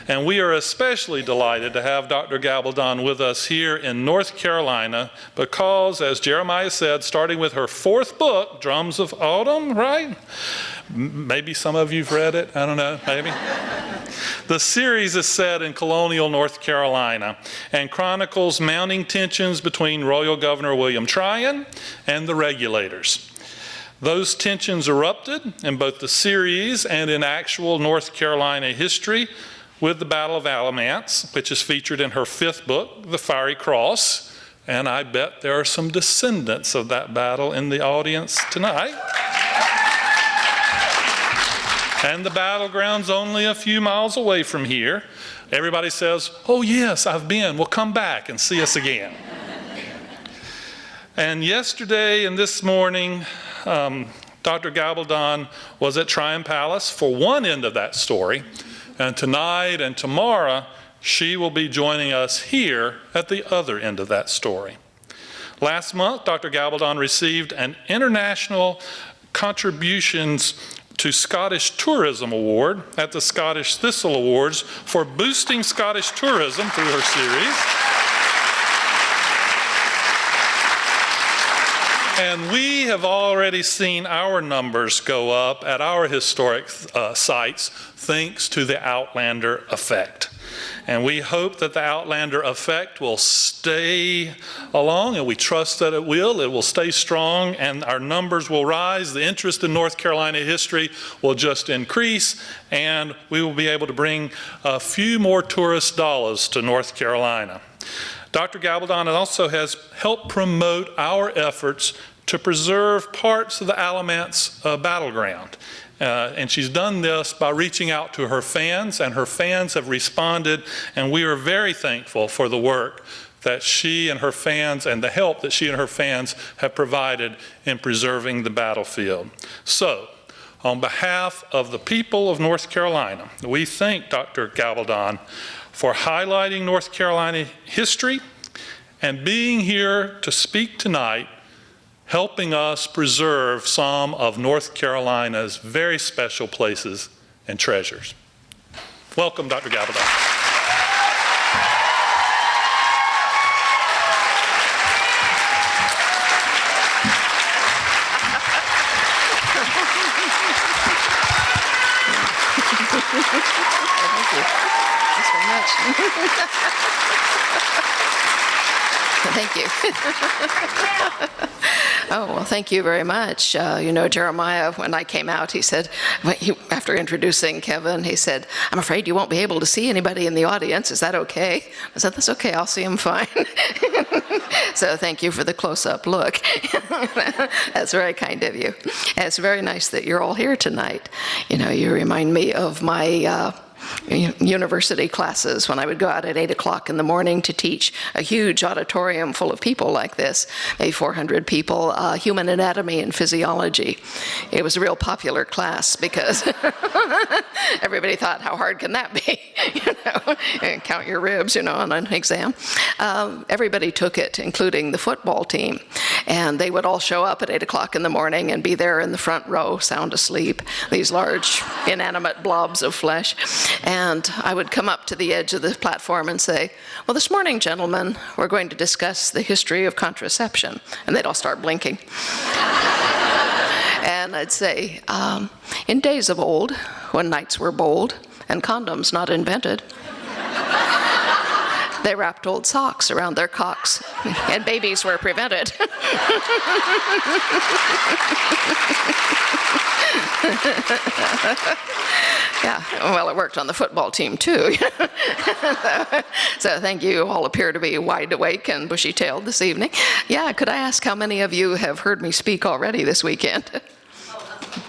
And we are especially delighted to have Dr. Gabaldon with us here in North Carolina because, as Jeremiah said, starting with her 4th book, Drums of Autumn, right? Maybe some of you've read it, I don't know, maybe. The series is set in colonial North Carolina and chronicles mounting tensions between Royal Governor William Tryon and the regulators. Those tensions erupted in both the series and in actual North Carolina history with the Battle of Alamance, which is featured in her 5th book, The Fiery Cross. And I bet there are some descendants of that battle in the audience tonight. And the battleground's only a few miles away from here. Everybody says, oh yes, I've been. Well, come back and see us again. And yesterday and this morning, Dr. Gabaldon was at Tryon Palace for one end of that story. And tonight and tomorrow, she will be joining us here at the other end of that story. Last month, Dr. Gabaldon received an International Contributions to Scottish Tourism Award at the Scottish Thistle Awards for boosting Scottish tourism through her series. And we have already seen our numbers go up at our historic sites thanks to the Outlander effect. And we hope that the Outlander effect will stay along, and we trust that it will. It will stay strong, and our numbers will rise. The interest in North Carolina history will just increase, and we will be able to bring a few more tourist dollars to North Carolina. Dr. Gabaldon also has helped promote our efforts to preserve parts of the Alamance Battleground. And she's done this by reaching out to her fans, and her fans have responded, and we are very thankful for the work that she and her fans and the help that she and her fans have provided in preserving the battlefield. So, on behalf of the people of North Carolina, we thank Dr. Gabaldon for highlighting North Carolina history and being here to speak tonight, helping us preserve some of North Carolina's very special places and treasures. Welcome, Dr. Gabaldon. Thank you. Thanks very much. Thank you. Oh, well, thank you very much. Jeremiah, when I came out, he said, after introducing Kevin, he said, I'm afraid you won't be able to see anybody in the audience. Is that okay? I said, that's okay. I'll see him fine. So thank you for the close-up look. That's very kind of you. And it's very nice that you're all here tonight. You remind me of my university classes when I would go out at 8 o'clock in the morning to teach a huge auditorium full of people like this, maybe 400 people, human anatomy and physiology. It was a real popular class because everybody thought, how hard can that be? And count your ribs, on an exam. Everybody took it, including the football team. And they would all show up at 8 o'clock in the morning and be there in the front row, sound asleep, these large inanimate blobs of flesh. And I would come up to the edge of the platform and say, well, this morning, gentlemen, we're going to discuss the history of contraception. And they'd all start blinking. And I'd say, in days of old, when knights were bold and condoms not invented, they wrapped old socks around their cocks, and babies were prevented. Yeah, well, it worked on the football team, too. So thank you. You all appear to be wide awake and bushy-tailed this evening. Yeah, could I ask how many of you have heard me speak already this weekend?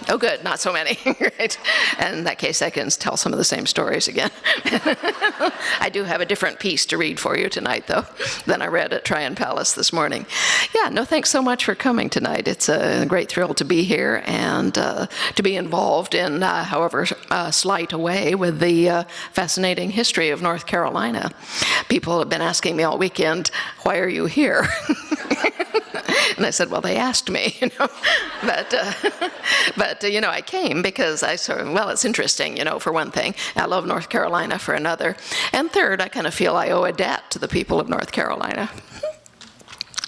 Oh, good, not so many. Right. And in that case, I can tell some of the same stories again. I do have a different piece to read for you tonight, though, than I read at Tryon Palace this morning. Yeah, no, thanks so much for coming tonight. It's a great thrill to be here and to be involved in, however slight a way, with the fascinating history of North Carolina. People have been asking me all weekend, why are you here? And I said, well, they asked me, But I came because I sort of, well, it's interesting, for one thing. I love North Carolina for another. And third, I kind of feel I owe a debt to the people of North Carolina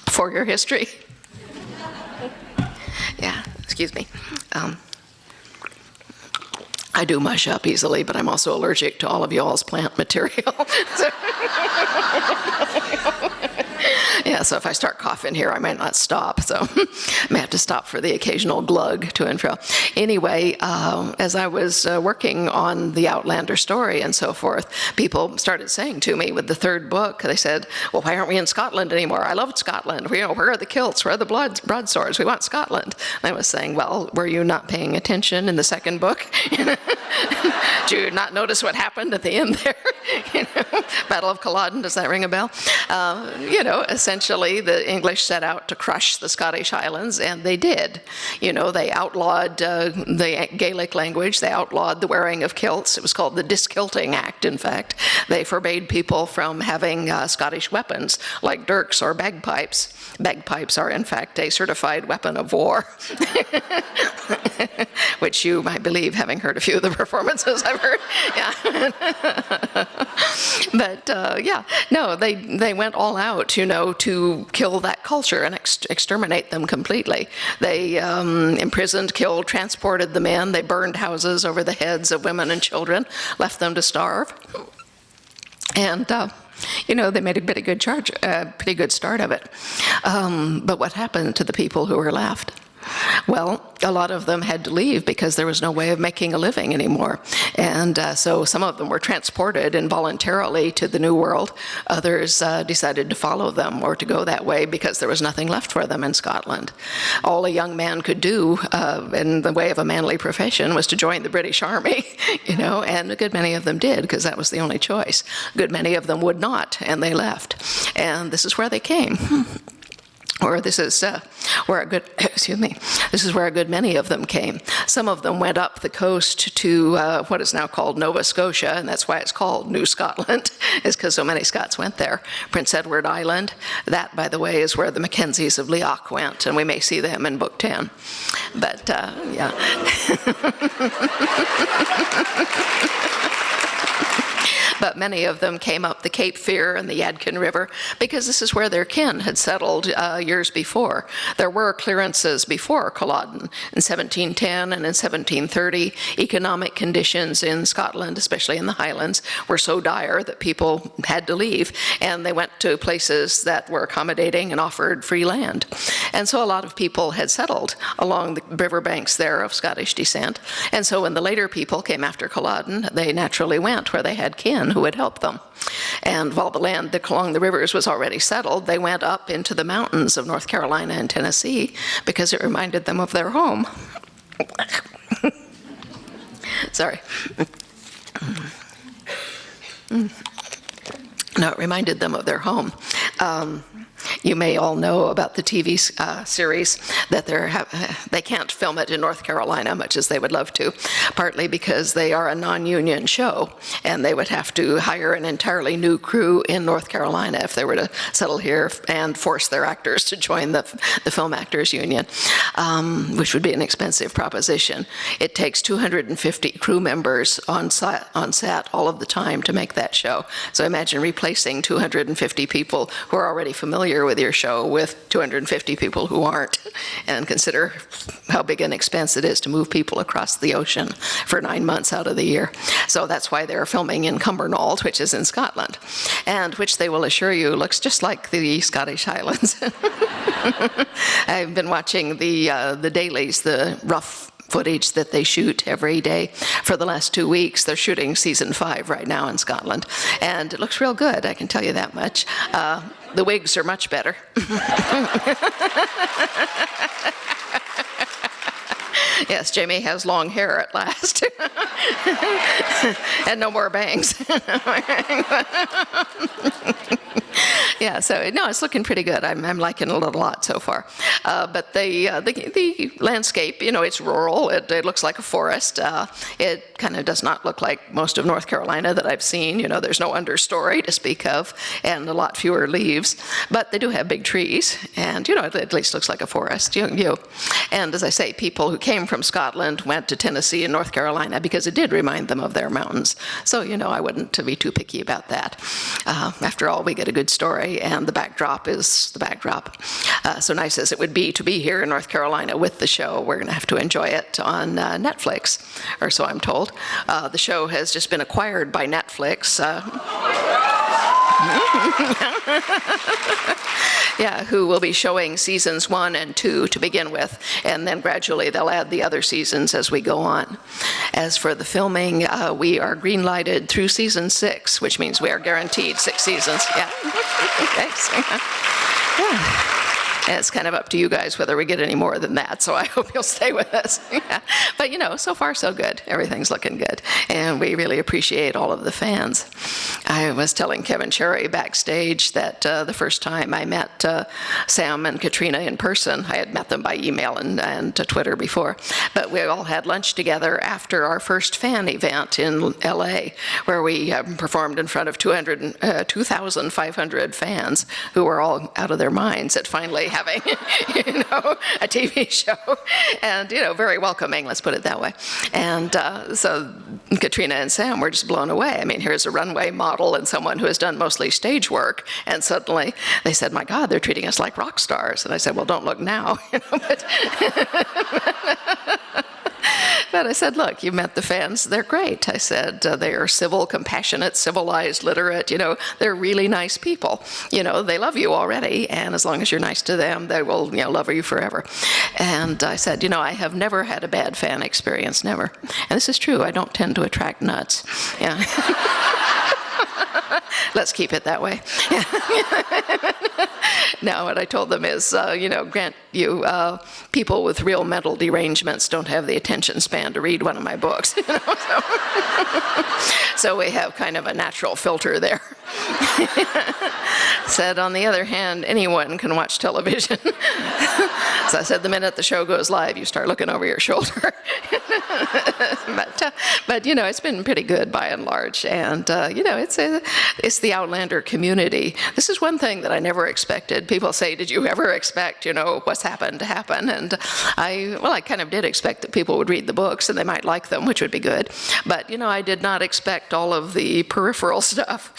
for your history. Yeah, excuse me. I do mush up easily, but I'm also allergic to all of y'all's plant material. Yeah, so if I start coughing here, I might not stop. So I may have to stop for the occasional glug to and fro. Anyway, as I was working on the Outlander story and so forth, people started saying to me with the third book, they said, well, why aren't we in Scotland anymore? I loved Scotland. Where are the kilts? Where are the broadswords? We want Scotland. And I was saying, well, were you not paying attention in the second book? Did you not notice what happened at the end there? Battle of Culloden, does that ring a bell? Essentially the English set out to crush the Scottish Highlands, and they did. They outlawed the Gaelic language, they outlawed the wearing of kilts. It was called the Diskilting Act, in fact. They forbade people from having Scottish weapons like dirks or bagpipes. Bagpipes are, in fact, a certified weapon of war, which you might believe, having heard a few of the performances I've heard. Yeah. But no, they went all out, to kill that culture and exterminate them completely. They imprisoned, killed, transported the men. They burned houses over the heads of women and children, left them to starve. And they made a pretty good start of it. But what happened to the people who were left? Well, a lot of them had to leave because there was no way of making a living anymore. And so some of them were transported involuntarily to the New World. Others decided to follow them or to go that way because there was nothing left for them in Scotland. All a young man could do in the way of a manly profession was to join the British Army, and a good many of them did because that was the only choice. A good many of them would not, and they left. And this is where they came. Or this is where a good many of them came. Some of them went up the coast to what is now called Nova Scotia, and that's why it's called New Scotland, is because so many Scots went there. Prince Edward Island, that, by the way, is where the Mackenzies of Leoch went, and we may see them in Book 10. But, yeah. But many of them came up the Cape Fear and the Yadkin River because this is where their kin had settled years before. There were clearances before Culloden in 1710 and in 1730. Economic conditions in Scotland, especially in the Highlands, were so dire that people had to leave, and they went to places that were accommodating and offered free land. And so a lot of people had settled along the riverbanks there of Scottish descent. And so when the later people came after Culloden, they naturally went where they had kin who would help them. And while the land along the rivers was already settled, they went up into the mountains of North Carolina and Tennessee because it reminded them of their home. Sorry. No, it reminded them of their home. You may all know about the TV series that they can't film it in North Carolina, much as they would love to, partly because they are a non-union show, and they would have to hire an entirely new crew in North Carolina if they were to settle here and force their actors to join the Film Actors Union, which would be an expensive proposition. It takes 250 crew members on set all of the time to make that show. So imagine replacing 250 people who are already familiar with your show with 250 people who aren't, and consider how big an expense it is to move people across the ocean for 9 months out of the year. So that's why they're filming in Cumbernauld, which is in Scotland, and which they will assure you looks just like the Scottish Highlands. I've been watching the dailies, the rough footage that they shoot every day for the last 2 weeks. They're shooting season 5 right now in Scotland, and it looks real good, I can tell you that much. The wigs are much better. Yes, Jamie has long hair at last. And no more bangs. Yeah, so no, it's looking pretty good. I'm liking it a lot so far. But the landscape, it's rural. It looks like a forest. It kind of does not look like most of North Carolina that I've seen. There's no understory to speak of, and a lot fewer leaves. But they do have big trees, and it at least looks like a forest. And as I say, people who came from Scotland went to Tennessee and North Carolina because it did remind them of their mountains. So I wouldn't be too picky about that. After all, we get a good story, and the backdrop is the backdrop. So nice as it would be to be here in North Carolina with the show, we're going to have to enjoy it on Netflix, or so I'm told. The show has just been acquired by Netflix. Yeah, who will be showing seasons 1 and 2 to begin with, and then gradually they'll add the other seasons as we go on. As for the filming, we are green-lighted through season 6, which means we are guaranteed 6 seasons. Yeah. Thanks. Yeah. And it's kind of up to you guys whether we get any more than that, so I hope you'll stay with us. Yeah. But so far so good. Everything's looking good, and we really appreciate all of the fans. I was telling Kevin Cherry backstage that the first time I met Sam and Katrina in person, I had met them by email and Twitter before, but we all had lunch together after our first fan event in LA, where we performed in front of 2,500 fans who were all out of their minds at finally having, a TV show, and, very welcoming, let's put it that way. And so Katrina and Sam were just blown away. I mean, here's a runway model and someone who has done mostly stage work, and suddenly they said, my God, they're treating us like rock stars. And I said, well, don't look now. But I said, look, you met the fans. They're great. I said, they are civil, compassionate, civilized, literate. They're really nice people. They love you already, and as long as you're nice to them, they will, love you forever. And I said, I have never had a bad fan experience, never. And this is true. I don't tend to attract nuts. Yeah. Let's keep it that way. No, what I told them is, grant you, people with real mental derangements don't have the attention span to read one of my books. So we have kind of a natural filter there. Said, on the other hand, anyone can watch television. So I said, the minute the show goes live, you start looking over your shoulder. But it's been pretty good by and large. And, it's the Outlander community. This is one thing that I never expected. People say, did you ever expect, what's happened to happen? And I kind of did expect that people would read the books and they might like them, which would be good. But, I did not expect all of the peripheral stuff,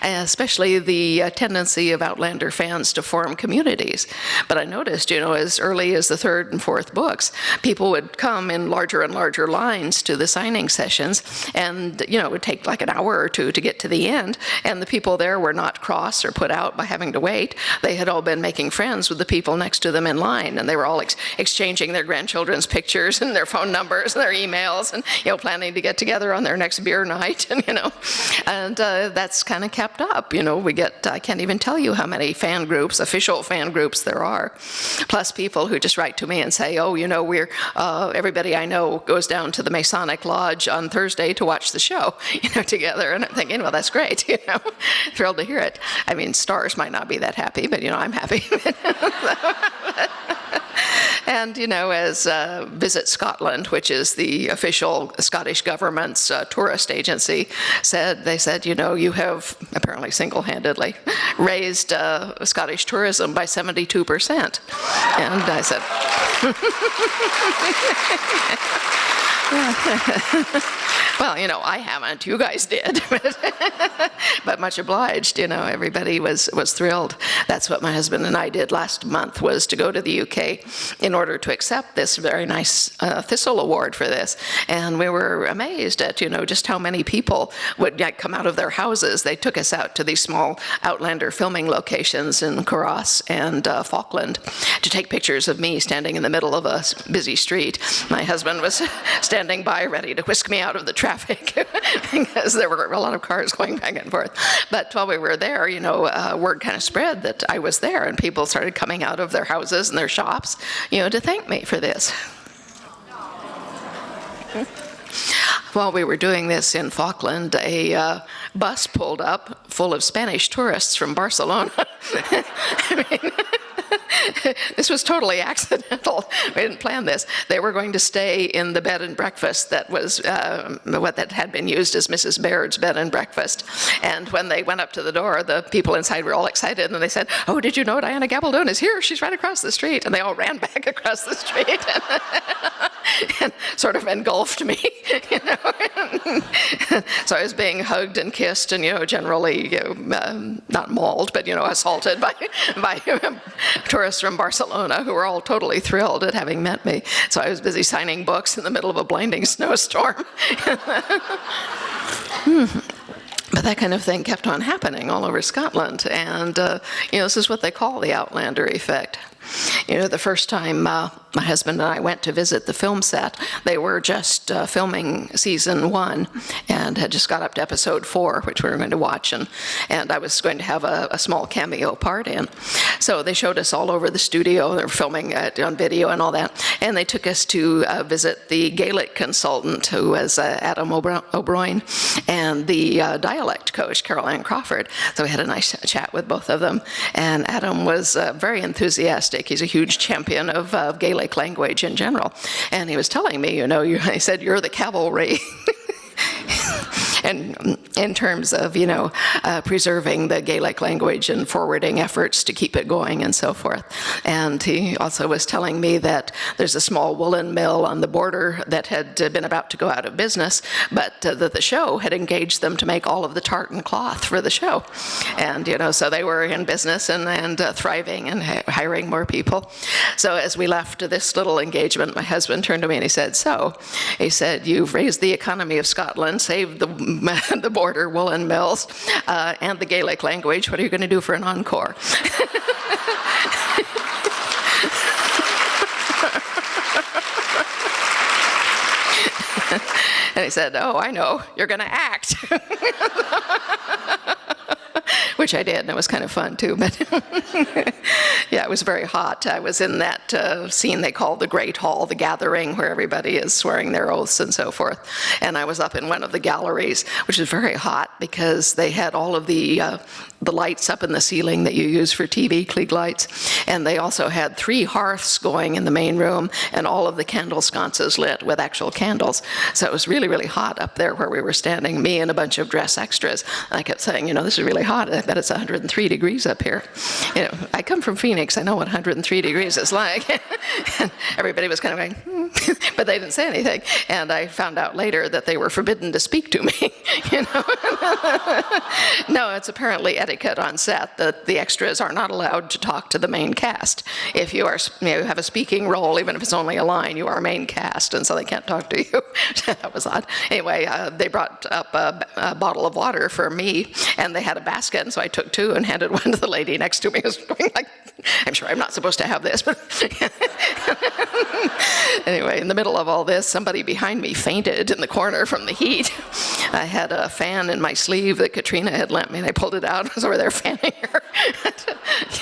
especially the tendency of Outlander fans to form communities. But I noticed, as early as the 3rd and 4th books, people would come in larger and larger lines to the signing sessions, and, it would take like an hour or two to get to the end, and the people there were not cross or put out by having to wait. They had all been making friends with the people next to them in line, and they were all exchanging their grandchildren's pictures and their phone numbers and their emails, and, planning to get together on their next beer night, and that's kind of kept up. We get, I can't even tell you how many fan groups, official fan groups there are, plus people who just write to me and say, oh, we're, everybody I know goes down to the Masonic Lodge on Thursday to watch the show, together. And I'm thinking, well, that's great, thrilled to hear it. I mean, stars might not be that happy, but, I'm happy. And, as Visit Scotland, which is the official Scottish government's tourist agency, they said, you have apparently single-handedly raised Scottish tourism by 72%. And I said, well, I haven't. You guys did. But much obliged. Everybody was thrilled. That's what my husband and I did last month, was to go to the UK in order to accept this very nice Thistle Award for this. And we were amazed at, just how many people would come out of their houses. They took us out to these small Outlander filming locations in Curragh and Falkland to take pictures of me standing in the middle of a busy street. My husband was standing by ready to whisk me out of the traffic because there were a lot of cars going back and forth. But while we were there, word kind of spread that I was there, and people started coming out of their houses and their shops, to thank me for this. while we were doing this in Falkland, a bus pulled up full of Spanish tourists from Barcelona. I mean, this was totally accidental. We didn't plan this. They were going to stay in the bed and breakfast that was what that had been used as Mrs. Baird's bed and breakfast. And when they went up to the door, the people inside were all excited, and they said, "Oh, did you know Diana Gabaldon is here? She's right across the street." And they all ran back across the street and sort of engulfed me. You know? So I was being hugged and kissed, and generally not mauled, but assaulted by tourists from Barcelona who were all totally thrilled at having met me. So I was busy signing books in the middle of a blinding snowstorm. But that kind of thing kept on happening all over Scotland. And, this is what they call the Outlander effect. The first time my husband and I went to visit the film set, they were just filming season 1 and had just got up to episode 4, which we were going to watch, and I was going to have a small cameo part in. So they showed us all over the studio. They were filming on video and all that, and they took us to visit the Gaelic consultant, who was Adam O'Brien, and the dialect coach, Carol Ann Crawford. So we had a nice chat with both of them, and Adam was very enthusiastic. He's a huge champion of Gaelic language in general. And he was telling me, he said, "You're the cavalry." And in terms of, preserving the Gaelic language and forwarding efforts to keep it going and so forth. And he also was telling me that there's a small woolen mill on the border that had been about to go out of business, but that the show had engaged them to make all of the tartan cloth for the show. And, so they were in business and thriving and hiring more people. So as we left this little engagement, my husband turned to me and he said, "You've raised the economy of Scotland, saved the border woolen mills, and the Gaelic language. What are you going to do for an encore?" And he said, "Oh, I know, you're going to act." Which I did, and it was kind of fun too. But yeah, it was very hot. I was in that scene they call the Great Hall, the gathering, where everybody is swearing their oaths and so forth. And I was up in one of the galleries, which is very hot because they had all of the lights up in the ceiling that you use for TV, Klieg lights. And they also had 3 hearths going in the main room and all of the candle sconces lit with actual candles. So it was really, really hot up there where we were standing, me and a bunch of dress extras. And I kept saying, this is really hot. I bet it's 103 degrees up here. I come from Phoenix. I know what 103 degrees is like. And everybody was kind of going, but they didn't say anything. And I found out later that they were forbidden to speak to me. No, it's apparently etiquette on set that the extras are not allowed to talk to the main cast. If you have a speaking role, even if it's only a line, you are main cast, and so they can't talk to you. That was odd. Anyway, they brought up a bottle of water for me, and they had a basket, and so I took 2 and handed one to the lady next to me, who was going like, "I'm sure I'm not supposed to have this," but anyway, in the middle of all this, somebody behind me fainted in the corner from the heat. I had a fan in my sleeve that Katrina had lent me, and I pulled it out. I was over there fanning her.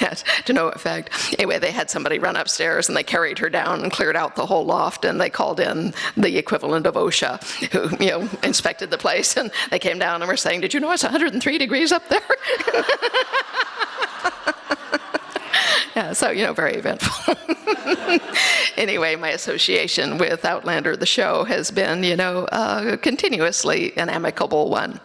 Yes, to no effect. Anyway, they had somebody run upstairs, and they carried her down and cleared out the whole loft, and they called in the equivalent of OSHA, who inspected the place, and they came down and were saying, "Did you know it's 103 degrees up there?" Yeah, so, very eventful. Anyway, my association with Outlander, the show, has been, continuously an amicable one.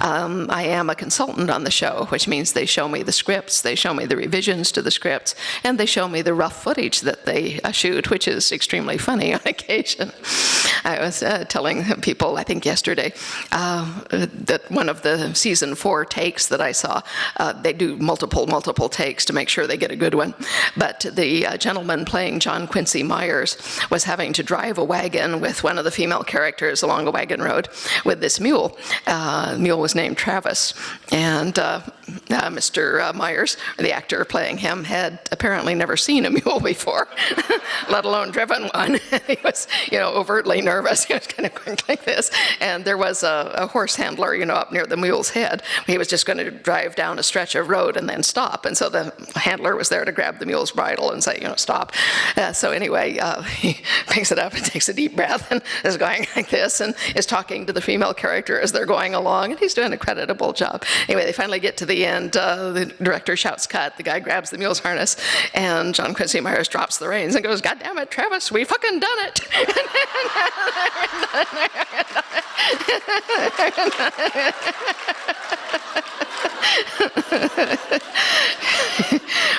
I am a consultant on the show, which means they show me the scripts, they show me the revisions to the scripts, and they show me the rough footage that they shoot, which is extremely funny on occasion. I was telling people, I think yesterday, that one of the season 4 takes that I saw, they do multiple takes to make sure they get a good one. But the gentleman playing John Quincy Myers was having to drive a wagon with one of the female characters along a wagon road with this mule. The mule was named Travis. And Mr. Myers, the actor playing him, had apparently never seen a mule before, let alone driven one. He was, overtly nervous. He was kind of going like this. And there was a horse handler, up near the mule's head. He was just going to drive down a stretch of road and then stop. And so the handler was there to to grab the mule's bridle and say, stop. So anyway, he picks it up and takes a deep breath and is going like this and is talking to the female character as they're going along, and he's doing a creditable job. Anyway, they finally get to the end. The director shouts cut. The guy grabs the mule's harness, and John Quincy Myers drops the reins and goes, "God damn it, Travis, we fucking done it."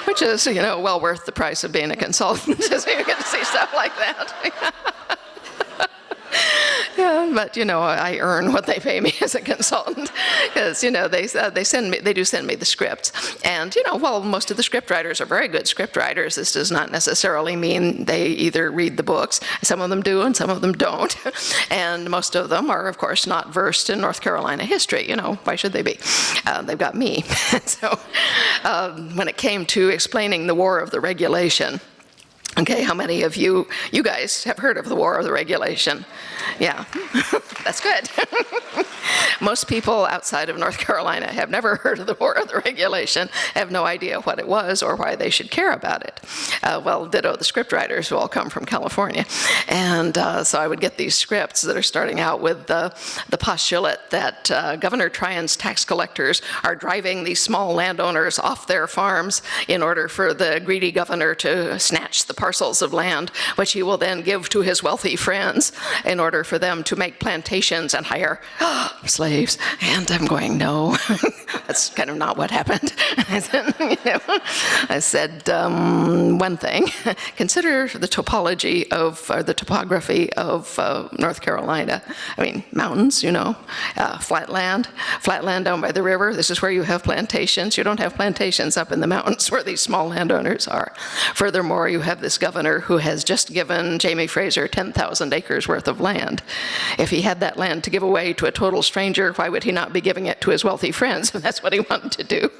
Which is, well worth the price of being a consultant, as you get to see stuff like that. Yeah, but I earn what they pay me as a consultant, because they do send me the scripts, and while most of the script writers are very good script writers, this does not necessarily mean they either read the books. Some of them do, and some of them don't, and most of them are, of course, not versed in North Carolina history. Why should they be? They've got me. So when it came to explaining the War of the Regulation. Okay, how many of you guys have heard of the War of the Regulation? Yeah, that's good. Most people outside of North Carolina have never heard of the War of the Regulation, have no idea what it was or why they should care about it. Well, ditto the script writers who all come from California. And so I would get these scripts that are starting out with the postulate that Governor Tryon's tax collectors are driving these small landowners off their farms in order for the greedy governor to snatch the parcels of land, which he will then give to his wealthy friends in order for them to make plantations and hire slaves. And I'm going, no, that's kind of not what happened. I said, one thing, consider the topography of North Carolina. I mean, mountains, flat land down by the river. This is where you have plantations. You don't have plantations up in the mountains where these small landowners are. Furthermore, you have this governor who has just given Jamie Fraser 10,000 acres worth of land. If he had that land to give away to a total stranger, why would he not be giving it to his wealthy friends? That's what he wanted to do.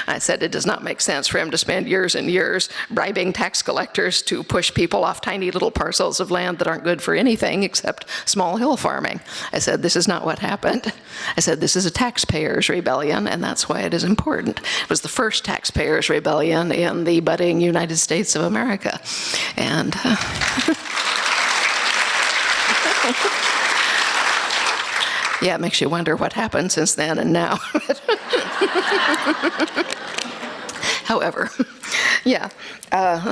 I said it does not make sense for him to spend years and years bribing tax collectors to push people off tiny little parcels of land that aren't good for anything except small hill farming. I said, this is not what happened. I said, this is a taxpayers' rebellion, and that's why it is important. It was the first taxpayers' rebellion in the budding United States of America. And yeah, it makes you wonder what happened since then and now. However, yeah.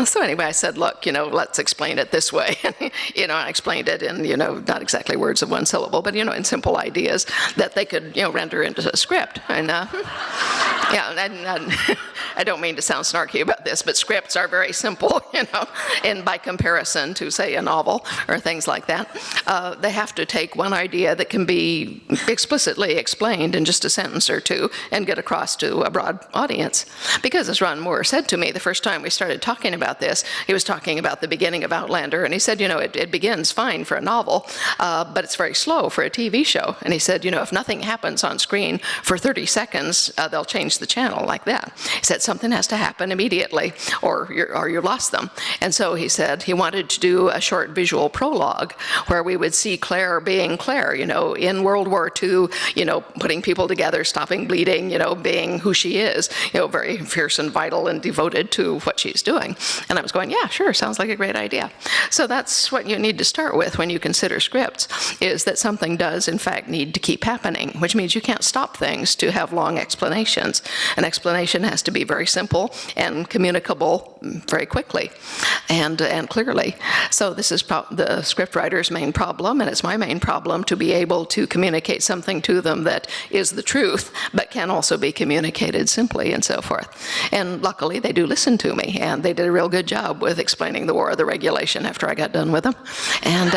So anyway, I said, look, let's explain it this way. I explained it in, not exactly words of one syllable, but, in simple ideas that they could, render into a script. And, yeah, and I don't mean to sound snarky about this, but scripts are very simple, and by comparison to, say, a novel or things like that. They have to take one idea that can be explicitly explained in just a sentence or two and get across to a broad audience. Because as Ron Moore said to me the first time we started talking about this, he was talking about the beginning of Outlander, and he said, it begins fine for a novel, but it's very slow for a TV show. And he said, if nothing happens on screen for 30 seconds, they'll change the channel like that. He said something has to happen immediately, or you lost them. And so he said he wanted to do a short visual prologue where we would see Claire being Claire, in World War II, putting people together, stopping bleeding, being who she is, very fierce and vital and devoted to what she's doing. And I was going, yeah, sure, sounds like a great idea. So that's what you need to start with when you consider scripts, is that something does, in fact, need to keep happening, which means you can't stop things to have long explanations. An explanation has to be very simple and communicable very quickly and clearly. So this is the scriptwriter's main problem, and it's my main problem to be able to communicate something to them that is the truth, but can also be communicated simply and so forth. And luckily, they do listen to me, and they did a real good job with explaining the War of the Regulation after I got done with them. And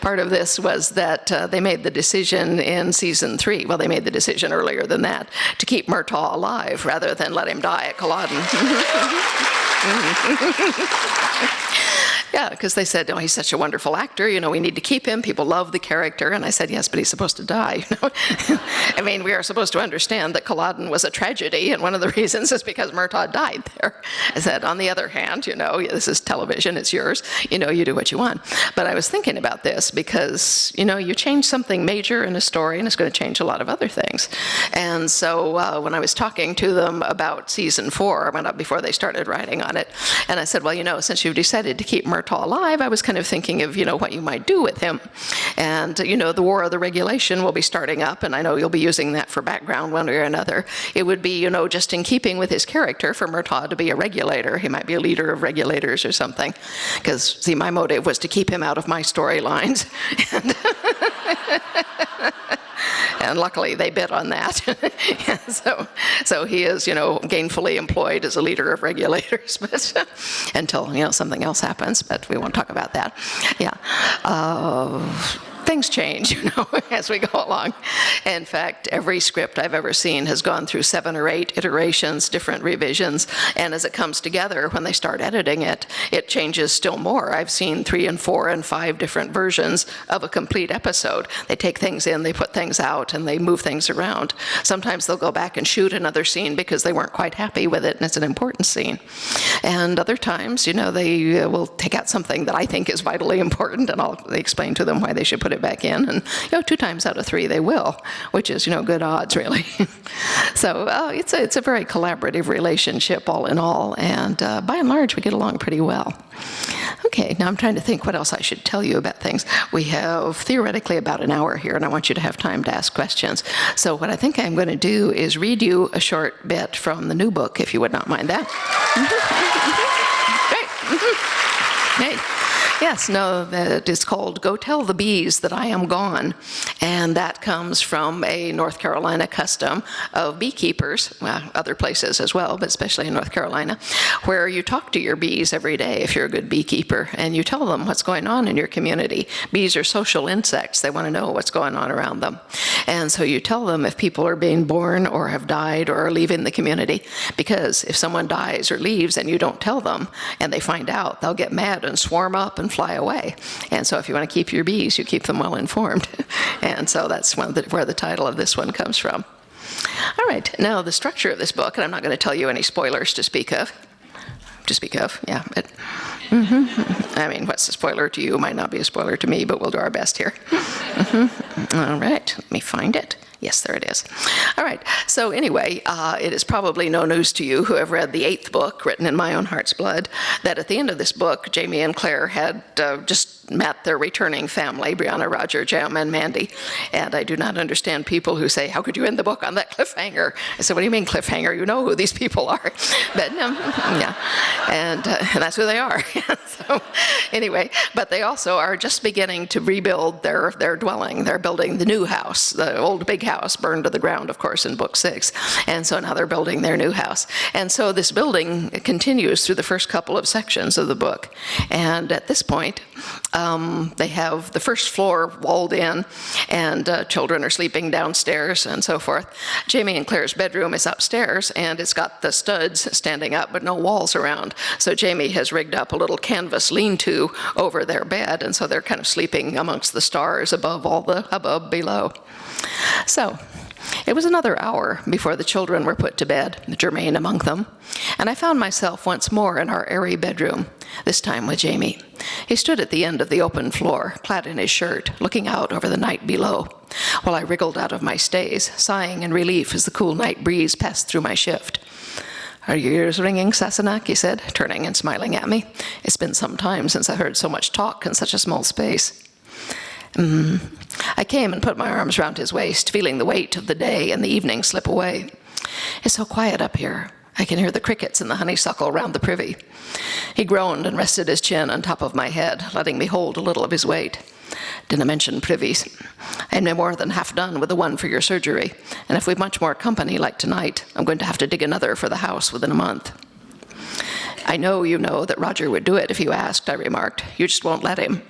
part of this was that they made the decision in season 3, well, they made the decision earlier than that, to keep Murtaugh alive rather than let him die at Culloden. Yeah, because they said, oh, he's such a wonderful actor, we need to keep him. People love the character. And I said, yes, but he's supposed to die. I mean, we are supposed to understand that Culloden was a tragedy, and one of the reasons is because Murtaugh died there. I said, on the other hand, this is television, it's yours, you do what you want. But I was thinking about this because, you change something major in a story, and it's going to change a lot of other things. And so when I was talking to them about season 4, I went up before they started writing on it, and I said, well, since you've decided to keep Murtaugh alive, I was kind of thinking of, what you might do with him. And, the War of the Regulation will be starting up, and I know you'll be using that for background one way or another. It would be, just in keeping with his character for Murtaugh to be a regulator. He might be a leader of regulators or something. Because, see, my motive was to keep him out of my storylines. And luckily, they bid on that. So he is, gainfully employed as a leader of regulators, but until, something else happens. But we won't talk about that. Yeah. Things change, as we go along. In fact, every script I've ever seen has gone through 7 or 8 iterations, different revisions, and as it comes together, when they start editing it, it changes still more. I've seen 3 and 4 and 5 different versions of a complete episode. They take things in, they put things out, and they move things around. Sometimes they'll go back and shoot another scene because they weren't quite happy with it, and it's an important scene. And other times, they will take out something that I think is vitally important, and I'll explain to them why they should put it back in, and 2 times out of 3 they will, which is good odds really. So it's a very collaborative relationship all in all, and by and large we get along pretty well. Okay, now I'm trying to think what else I should tell you about things. We have theoretically about an hour here, and I want you to have time to ask questions. So what I think I'm going to do is read you a short bit from the new book, if you would not mind that. Great. Great. Yes, no, that is called Go Tell the Bees That I Am Gone. And that comes from a North Carolina custom of beekeepers, well, other places as well, but especially in North Carolina, where you talk to your bees every day if you're a good beekeeper, and you tell them what's going on in your community. Bees are social insects. They want to know what's going on around them. And so you tell them if people are being born or have died or are leaving the community, because if someone dies or leaves and you don't tell them, and they find out, they'll get mad and swarm up and fly away. And so if you want to keep your bees, you keep them well informed. And so that's where the title of this one comes from. All right, now the structure of this book, and I'm not going to tell you any spoilers to speak of. Yeah. But, I mean, what's a spoiler to you might not be a spoiler to me, but we'll do our best here. All right, let me find it. Yes, there it is. All right, so anyway, it is probably no news to you who have read the 8th book, written in my own heart's blood, that at the end of this book, Jamie and Claire had just met their returning family, Brianna, Roger, Jem, and Mandy. And I do not understand people who say, how could you end the book on that cliffhanger? I said, what do you mean cliffhanger? You know who these people are. But yeah, and that's who they are. So anyway, but they also are just beginning to rebuild their dwelling. They're building the new house. The old big house burned to the ground, of course, in book 6. And so now they're building their new house. And so this building continues through the first couple of sections of the book. And at this point, they have the first floor walled in, and children are sleeping downstairs and so forth. Jamie and Claire's bedroom is upstairs, and it's got the studs standing up, but no walls around. So Jamie has rigged up a little canvas lean-to over their bed, and so they're kind of sleeping amongst the stars above all the hubbub below. So it was another hour before the children were put to bed, Germaine among them, and I found myself once more in our airy bedroom, this time with Jamie. He stood at the end of the open floor, clad in his shirt, looking out over the night below, while I wriggled out of my stays, sighing in relief as the cool night breeze passed through my shift. Are your ears ringing, Sassenach? He said, turning and smiling at me. It's been some time since I heard so much talk in such a small space. I came and put my arms round his waist, feeling the weight of the day and the evening slip away. It's so quiet up here. I can hear the crickets and the honeysuckle round the privy. He groaned and rested his chin on top of my head, letting me hold a little of his weight. Didn't mention privies. I'm no more than half done with the one for your surgery, and if we've much more company like tonight, I'm going to have to dig another for the house within a month. I know you know that Roger would do it if you asked, I remarked. You just won't let him.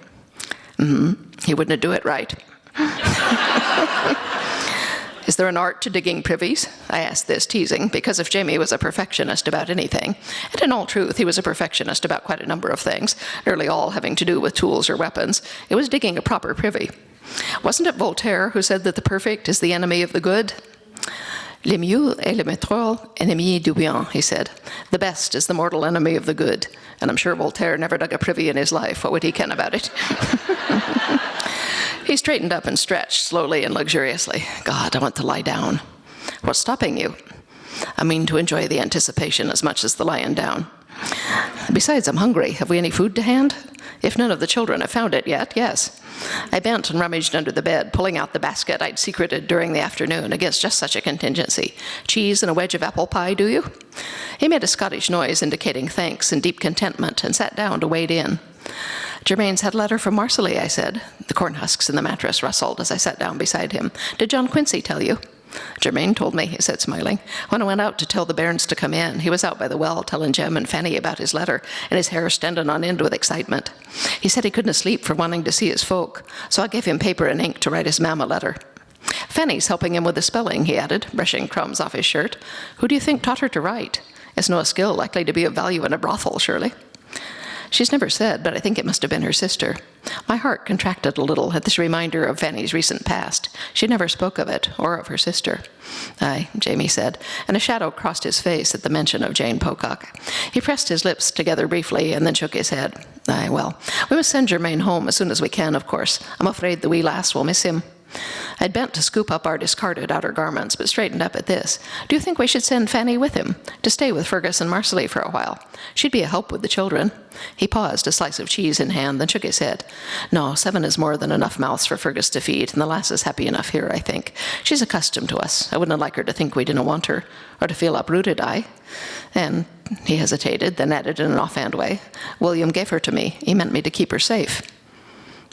He wouldn't do it right. Is there an art to digging privies? I asked this, teasing, because if Jamie was a perfectionist about anything, and in all truth he was a perfectionist about quite a number of things, nearly all having to do with tools or weapons, it was digging a proper privy. Wasn't it Voltaire who said that the perfect is the enemy of the good? Le mieux est le mortel ennemi du bien, he said. The best is the mortal enemy of the good. And I'm sure Voltaire never dug a privy in his life. What would he ken about it? He straightened up and stretched slowly and luxuriously. God, I want to lie down. What's stopping you? I mean to enjoy the anticipation as much as the lying down. Besides, I'm hungry. Have we any food to hand? If none of the children have found it yet, yes. I bent and rummaged under the bed, pulling out the basket I'd secreted during the afternoon against just such a contingency. Cheese and a wedge of apple pie, do you? He made a Scottish noise indicating thanks and deep contentment and sat down to wade in. Germain's had a letter from Marcelly, I said. The corn husks in the mattress rustled as I sat down beside him. Did John Quincy tell you? Germain told me, he said, smiling. When I went out to tell the bairns to come in, he was out by the well telling Jem and Fanny about his letter, and his hair standing on end with excitement. He said he couldn't sleep for wanting to see his folk, so I gave him paper and ink to write his mamma a letter. Fanny's helping him with the spelling, he added, brushing crumbs off his shirt. Who do you think taught her to write? It's no skill likely to be of value in a brothel, surely. She's never said, but I think it must have been her sister. My heart contracted a little at this reminder of Fanny's recent past. She never spoke of it, or of her sister. Aye, Jamie said, and a shadow crossed his face at the mention of Jane Pocock. He pressed his lips together briefly and then shook his head. Aye, well, we must send Germain home as soon as we can, of course. I'm afraid the wee lass will miss him. I'd bent to scoop up our discarded outer garments, but straightened up at this. Do you think we should send Fanny with him, to stay with Fergus and Marcelly for a while? She'd be a help with the children. He paused, a slice of cheese in hand, then shook his head. No, 7 is more than enough mouths for Fergus to feed, and the lass is happy enough here, I think. She's accustomed to us. I wouldn't like her to think we didn't want her, or to feel uprooted, And he hesitated, then added in an offhand way, William gave her to me. He meant me to keep her safe.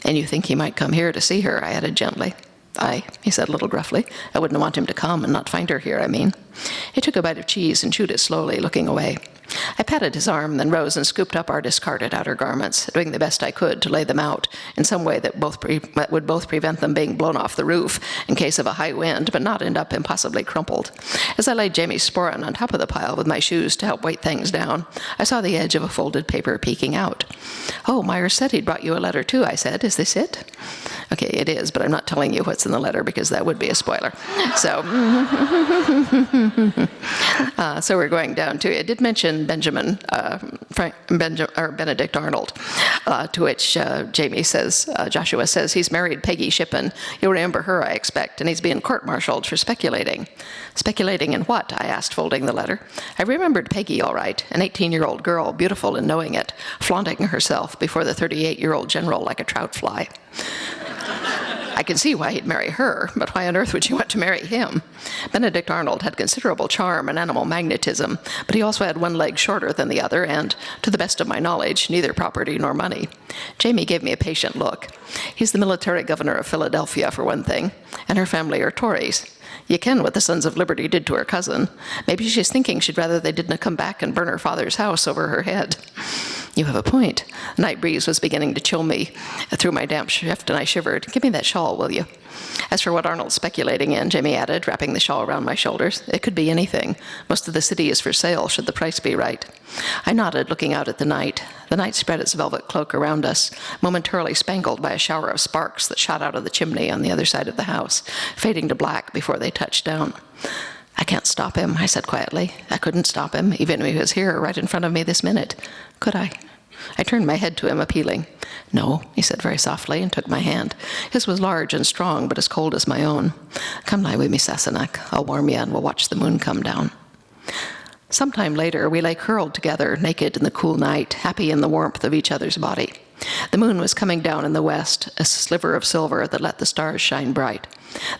And you think he might come here to see her, I added gently. Aye, he said a little gruffly. I wouldn't want him to come and not find her here, I mean. He took a bite of cheese and chewed it slowly, looking away. I patted his arm, then rose and scooped up our discarded outer garments, doing the best I could to lay them out in some way that would both prevent them being blown off the roof in case of a high wind, but not end up impossibly crumpled. As I laid Jamie's sporran on top of the pile with my shoes to help weight things down, I saw the edge of a folded paper peeking out. Oh, Myers said he'd brought you a letter too, I said. Is this it? Okay, it is, but I'm not telling you what's in the letter because that would be a spoiler. So, so we're going down to it. It did mention Benedict Arnold, to which Joshua says he's married Peggy Shippen. You'll remember her, I expect, and he's being court-martialed for speculating. Speculating in what? I asked, folding the letter. I remembered Peggy, all right, an 18-year-old girl, beautiful in knowing it, flaunting herself before the 38-year-old general like a trout fly. I can see why he'd marry her, but why on earth would she want to marry him? Benedict Arnold had considerable charm and animal magnetism, but he also had one leg shorter than the other and, to the best of my knowledge, neither property nor money. Jamie gave me a patient look. He's the military governor of Philadelphia, for one thing, and her family are Tories. You ken what the Sons of Liberty did to her cousin. Maybe she's thinking she'd rather they didn't come back and burn her father's house over her head. You have a point. The night breeze was beginning to chill me through my damp shift, and I shivered. Give me that shawl, will you? As for what Arnold's speculating in, Jamie added, wrapping the shawl around my shoulders, it could be anything. Most of the city is for sale, should the price be right. I nodded, looking out at the night. The night spread its velvet cloak around us, momentarily spangled by a shower of sparks that shot out of the chimney on the other side of the house, fading to black before they touched down. I can't stop him, I said quietly. I couldn't stop him, even if he was here, right in front of me this minute. Could I? I turned my head to him, appealing. No, he said very softly, and took my hand. His was large and strong, but as cold as my own. Come lie with me, Sassenach. I'll warm you, and we'll watch the moon come down. Sometime later, we lay curled together, naked in the cool night, happy in the warmth of each other's body. The moon was coming down in the west, a sliver of silver that let the stars shine bright.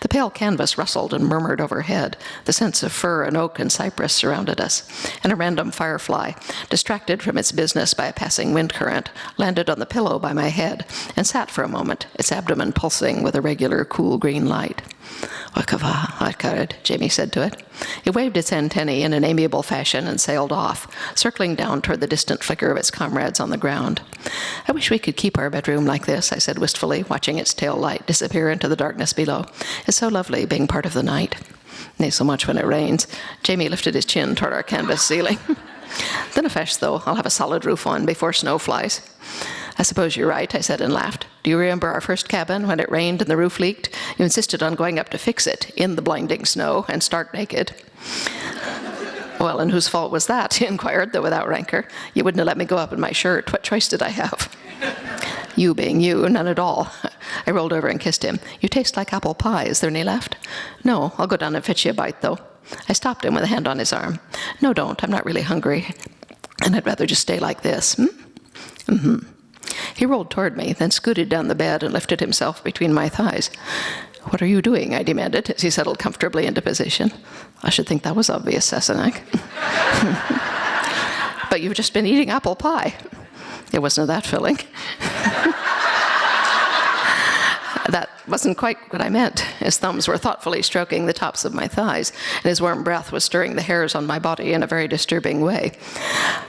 The pale canvas rustled and murmured overhead. The scents of fir and oak and cypress surrounded us, and a random firefly, distracted from its business by a passing wind current, landed on the pillow by my head and sat for a moment, its abdomen pulsing with a regular cool green light. Wakava, Jamie said to it. It waved its antennae in an amiable fashion and sailed off, circling down toward the distant flicker of its comrades on the ground. I wish we could keep our bedroom like this, I said wistfully, watching its tail light disappear into the darkness below. It's so lovely being part of the night. Nay, so much when it rains. Jamie lifted his chin toward our canvas ceiling. Then a fesh, though. I'll have a solid roof on before snow flies. I suppose you're right, I said and laughed. Do you remember our first cabin when it rained and the roof leaked? You insisted on going up to fix it in the blinding snow and stark naked. Well, and whose fault was that? He inquired, though without rancor. You wouldn't have let me go up in my shirt. What choice did I have? You being you, none at all. I rolled over and kissed him. You taste like apple pie, is there any left? No, I'll go down and fetch you a bite, though. I stopped him with a hand on his arm. No, don't. I'm not really hungry. And I'd rather just stay like this. Mm-hmm. He rolled toward me, then scooted down the bed and lifted himself between my thighs. What are you doing? I demanded, as he settled comfortably into position. I should think that was obvious, Sassenach. But you've just been eating apple pie. It wasn't that filling. That wasn't quite what I meant. His thumbs were thoughtfully stroking the tops of my thighs, and his warm breath was stirring the hairs on my body in a very disturbing way.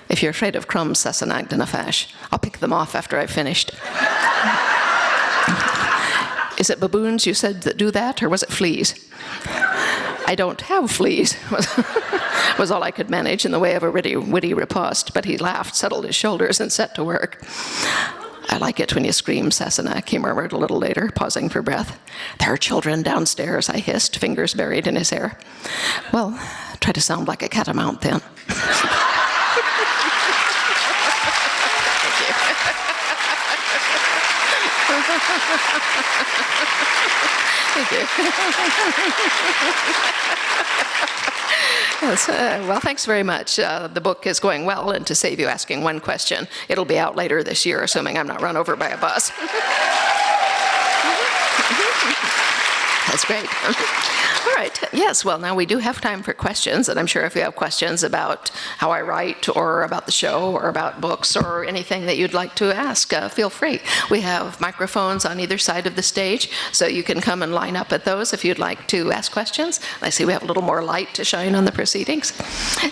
If you're afraid of crumbs, Sassenach Dinafash, I'll pick them off after I've finished. Is it baboons you said that do that, or was it fleas? I don't have fleas, was all I could manage in the way of a witty riposte, but he laughed, settled his shoulders, and set to work. I like it when you scream, Sassenach, he murmured a little later, pausing for breath. There are children downstairs, I hissed, fingers buried in his hair. Well, try to sound like a catamount then. Thank you. Yes, well, thanks very much. The book is going well, and to save you asking one question, it'll be out later this year, assuming I'm not run over by a bus. That's great. All right. Yes, well, now we do have time for questions, and I'm sure if you have questions about how I write or about the show or about books or anything that you'd like to ask, feel free. We have microphones on either side of the stage, so you can come and line up at those if you'd like to ask questions. I see we have a little more light to shine on the proceedings.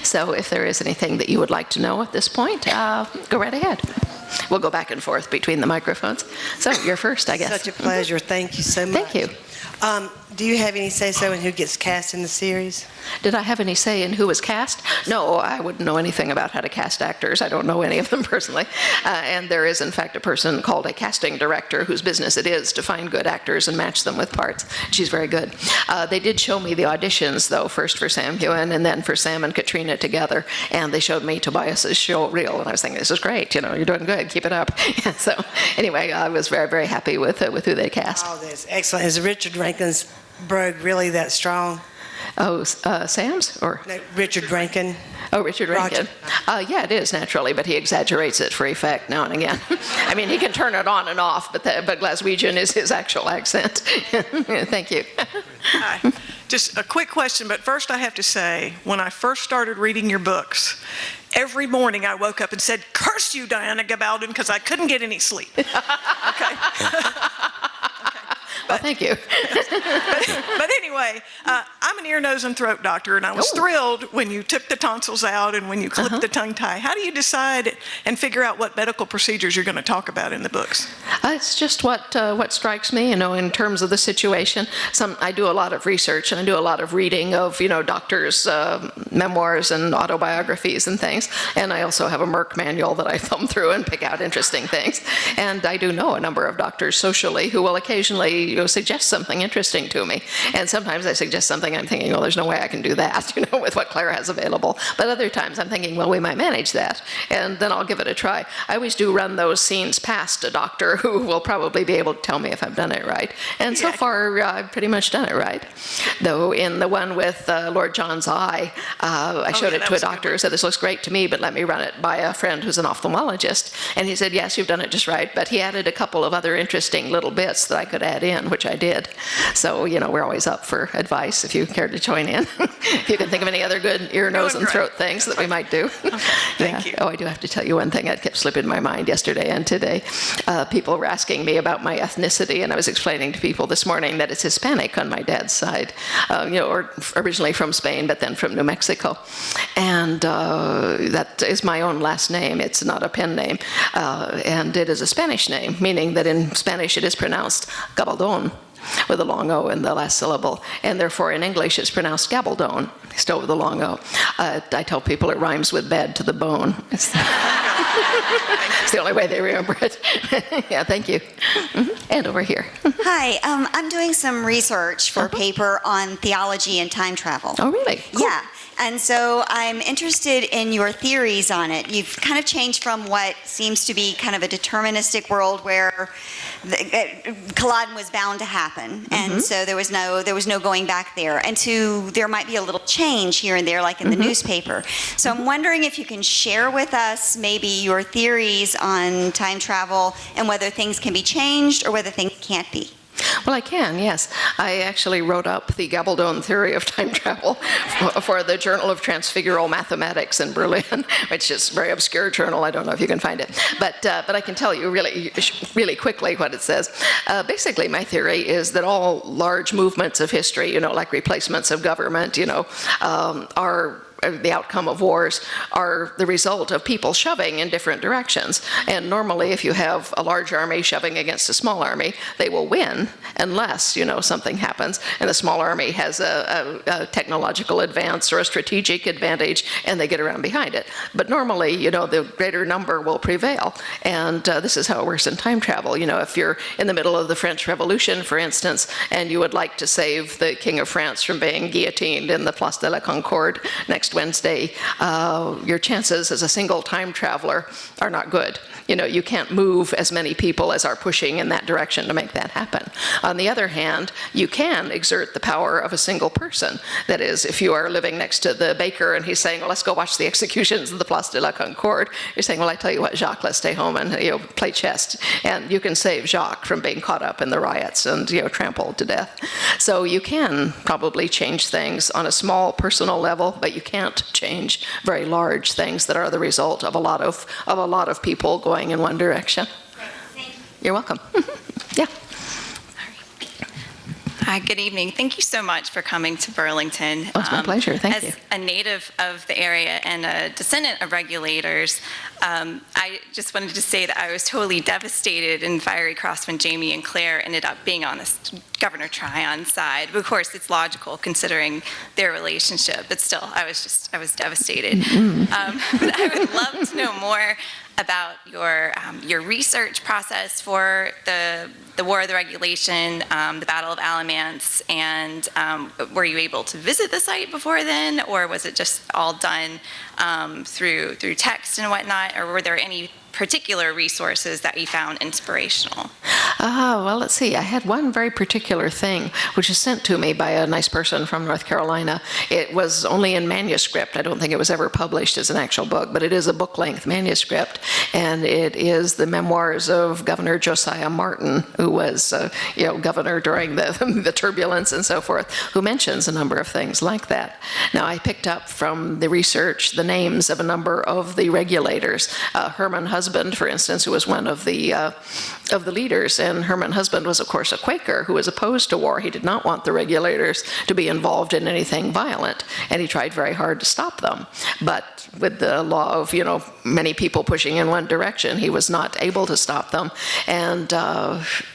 So if there is anything that you would like to know at this point, go right ahead. We'll go back and forth between the microphones. So you're first, I guess. Such a pleasure. Thank you so much. Thank you. Do you have any say-so in who gets cast in the series? Did I have any say in who was cast? No, I wouldn't know anything about how to cast actors. I don't know any of them personally. And there is, in fact, a person called a casting director whose business it is to find good actors and match them with parts. She's very good. They did show me the auditions, though, first for Sam Heughan and then for Sam and Katrina together. And they showed me Tobias's show reel. And I was thinking, this is great. You know, you're doing good. Keep it up. So anyway, I was very, very happy with who they cast. Oh, that's excellent. Is Richard Rankin's brogue really that strong? Oh, Sam's? Or No, Richard Rankin. Oh, Richard Rankin. Yeah, it is, naturally, but he exaggerates it for effect now and again. I mean, he can turn it on and off, but Glaswegian is his actual accent. Thank you. Hi. Just a quick question, but first I have to say, when I first started reading your books, every morning I woke up and said, "Curse you, Diana Gabaldon," because I couldn't get any sleep. Okay. Well, thank you. But anyway, I'm an ear, nose, and throat doctor, and I was thrilled when you took the tonsils out and when you clipped the tongue tie. How do you decide and figure out what medical procedures you're going to talk about in the books? It's just what strikes me, in terms of the situation. I do a lot of research, and I do a lot of reading of, doctors' memoirs and autobiographies and things. And I also have a Merck manual that I thumb through and pick out interesting things. And I do know a number of doctors socially who will occasionally suggest something interesting to me. And sometimes I suggest something I'm thinking, well, there's no way I can do that, with what Claire has available. But other times I'm thinking, well, we might manage that. And then I'll give it a try. I always do run those scenes past a doctor who will probably be able to tell me if I've done it right. And so far, I've pretty much done it right. Though in the one with Lord John's eye, I showed it to a doctor who said, this looks great to me, but let me run it by a friend who's an ophthalmologist. And he said, yes, you've done it just right. But he added a couple of other interesting little bits that I could add in, which I did. So, we're always up for advice if you care to join in. If you can think of any other good ear, nose, and throat things that we might do. Okay, thank you. Oh, I do have to tell you one thing that kept slipping my mind yesterday and today. People were asking me about my ethnicity, and I was explaining to people this morning that it's Hispanic on my dad's side, or originally from Spain, but then from New Mexico. And that is my own last name. It's not a pen name. And it is a Spanish name, meaning that in Spanish it is pronounced Gabaldon. with a long O in the last syllable. And therefore, in English, it's pronounced Gabaldon, still with a long O. I tell people it rhymes with bad to the bone. It's the only way they remember it. Yeah, thank you. And over here. Hi, I'm doing some research for a paper on theology and time travel. Oh, really? Cool. Yeah, and so I'm interested in your theories on it. You've kind of changed from what seems to be kind of a deterministic world where Culloden was bound to happen, and so there was no going back there, and to there might be a little change here and there, like in the newspaper. So I'm wondering if you can share with us maybe your theories on time travel and whether things can be changed or whether things can't be. Well, I can, yes. I actually wrote up the Gabaldon theory of time travel for the Journal of Transfigural Mathematics in Berlin, which is a very obscure journal. I don't know if you can find it. But I can tell you really quickly what it says. Basically, my theory is that all large movements of history, like replacements of government, are the outcome of wars are the result of people shoving in different directions. And normally, if you have a large army shoving against a small army, they will win unless, something happens and the small army has a technological advance or a strategic advantage and they get around behind it. But normally, the greater number will prevail. And this is how it works in time travel. If you're in the middle of the French Revolution, for instance, and you would like to save the King of France from being guillotined in the Place de la Concorde next Wednesday, your chances as a single time traveler are not good. You can't move as many people as are pushing in that direction to make that happen. On the other hand, you can exert the power of a single person. That is, if you are living next to the baker and he's saying, well, let's go watch the executions of the Place de la Concorde, you're saying, well, I tell you what, Jacques, let's stay home and play chess. And you can save Jacques from being caught up in the riots and trampled to death. So you can probably change things on a small personal level, but you can't change very large things that are the result of a lot of people going in one direction. You're welcome. Yeah. Hi, good evening. Thank you so much for coming to Burlington. Oh, it's my pleasure. Thank you. As a native of the area and a descendant of regulators, I just wanted to say that I was totally devastated and fiery cross when Jamie and Claire ended up being on this Governor Tryon's side. But of course, it's logical considering their relationship, but still, I was devastated. But I would love to know more about your research process for the War of the Regulation, the Battle of Alamance, and were you able to visit the site before then, or was it just all done through text and whatnot, or were there any particular resources that you found inspirational? Well, let's see. I had one very particular thing, which was sent to me by a nice person from North Carolina. It was only in manuscript. I don't think it was ever published as an actual book, but it is a book-length manuscript, and it is the memoirs of Governor Josiah Martin, who was, governor during the turbulence and so forth, who mentions a number of things like that. Now, I picked up from the research the names of a number of the regulators. Herman Husband, for instance, who was one of the leaders, and Herman Husband was, of course, a Quaker who was opposed to war. He did not want the regulators to be involved in anything violent, and he tried very hard to stop them. But with the law of, many people pushing in one direction, he was not able to stop them, and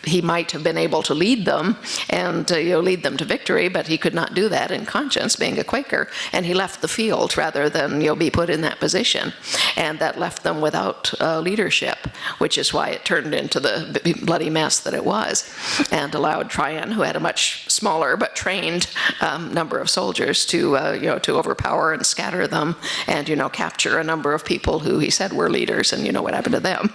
he might have been able to lead them and lead them to victory, but he could not do that in conscience, being a Quaker, and he left the field rather than be put in that position, and that left them without leadership, which is why it turned into the bloody mess that it was, and allowed Tryon, who had a much smaller but trained number of soldiers, to overpower and scatter them, and capture a number of people who he said were leaders, and what happened to them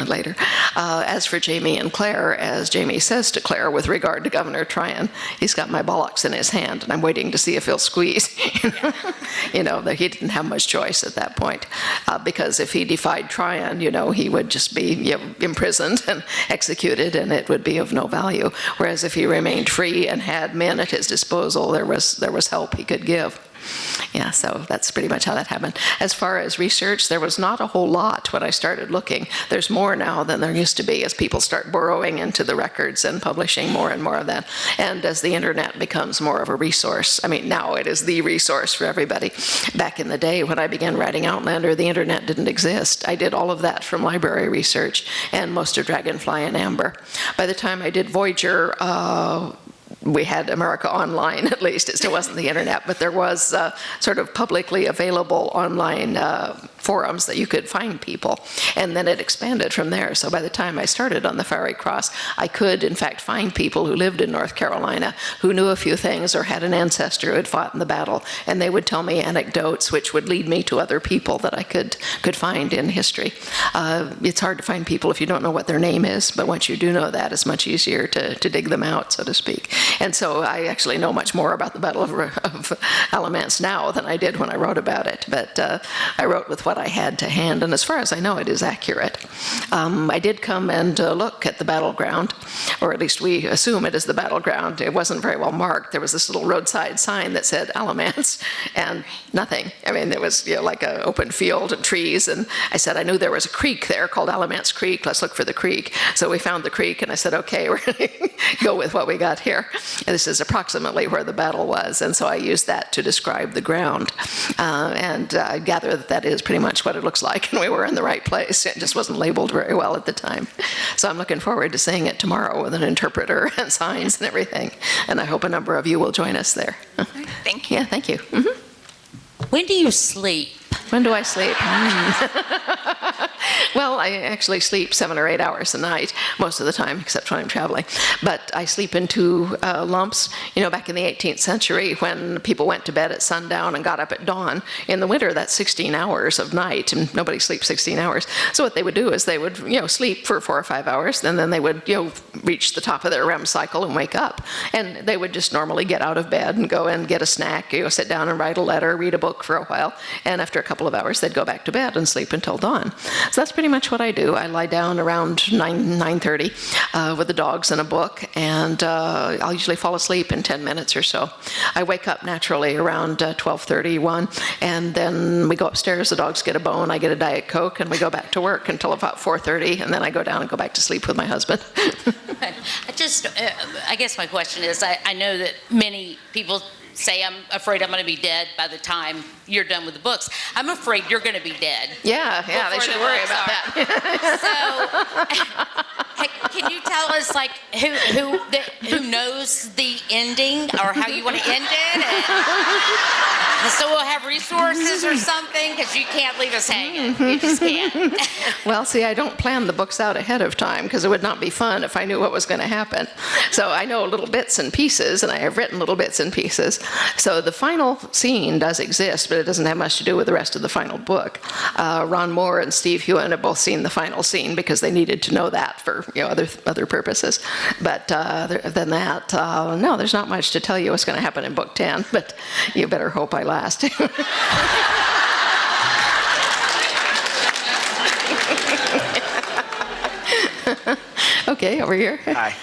later. As for Jamie and Claire, as Jamie says to Claire with regard to Governor Tryon, he's got my bollocks in his hand, and I'm waiting to see if he'll squeeze. That he didn't have much choice at that point, because if he defied Tryon, he would just be imprisoned and executed, and it would be of no value. Whereas if he remained free and had men at his disposal, there was help he could give. Yeah, so that's pretty much how that happened. As far as research, there was not a whole lot when I started looking. There's more now than there used to be as people start burrowing into the records and publishing more and more of that. And as the internet becomes more of a resource, I mean, now it is the resource for everybody. Back in the day when I began writing Outlander, the internet didn't exist. I did all of that from library research and most of Dragonfly and Amber. By the time I did Voyager, we had America Online, at least. It still wasn't the internet, but there was sort of publicly available online forums that you could find people. And then it expanded from there. So by the time I started on the Fiery Cross, I could, in fact, find people who lived in North Carolina who knew a few things or had an ancestor who had fought in the battle. And they would tell me anecdotes which would lead me to other people that I could find in history. It's hard to find people if you don't know what their name is, but once you do know that, it's much easier to dig them out, so to speak. And so I actually know much more about the Battle of Alamance now than I did when I wrote about it. But I wrote with what I had to hand, and as far as I know, it is accurate. I did come and look at the battleground, or at least we assume it is the battleground. It wasn't very well marked. There was this little roadside sign that said Alamance, and nothing. I mean, there was like an open field and trees, and I said I knew there was a creek there called Alamance Creek. Let's look for the creek. So we found the creek, and I said, okay, we're going to go with what we got here. And this is approximately where the battle was, and so I used that to describe the ground. And I gather that that is pretty much what it looks like, and we were in the right place. It just wasn't labeled very well at the time. So I'm looking forward to seeing it tomorrow with an interpreter and signs and everything, and I hope a number of you will join us there. Thank you. Yeah, thank you. Mm-hmm. When do you sleep? When do I sleep? Well, I actually sleep 7 or 8 hours a night most of the time, except when I'm traveling. But I sleep in two lumps. You know, back in the 18th century, when people went to bed at sundown and got up at dawn, in the winter, that's 16 hours of night, and nobody sleeps 16 hours. So what they would do is they would, sleep for 4 or 5 hours, and then they would, reach the top of their REM cycle and wake up. And they would just normally get out of bed and go and get a snack, sit down and write a letter, read a book for a while, and after a couple of hours, they'd go back to bed and sleep until dawn. So that's pretty much what I do. I lie down around 9:30 with the dogs and a book, and I'll usually fall asleep in 10 minutes or so. I wake up naturally around 12:30, 1, and then we go upstairs, the dogs get a bone, I get a Diet Coke, and we go back to work until about 4:30, and then I go down and go back to sleep with my husband. I guess my question is, I know that many people say, I'm afraid I'm going to be dead by the time you're done with the books. I'm afraid you're going to be dead. Yeah, they should worry about that. So, can you tell us, who knows the ending or how you want to end it? And so we'll have resources or something, because you can't leave us hanging. You just can't. Well, see, I don't plan the books out ahead of time, because it would not be fun if I knew what was going to happen. So I know little bits and pieces, and I have written little bits and pieces. So the final scene does exist, but it doesn't have much to do with the rest of the final book. Ron Moore and Steve Hewen have both seen the final scene because they needed to know that for other purposes. But other than that, no, there's not much to tell you what's going to happen in book 10, but you better hope I last. Okay, over here. Hi.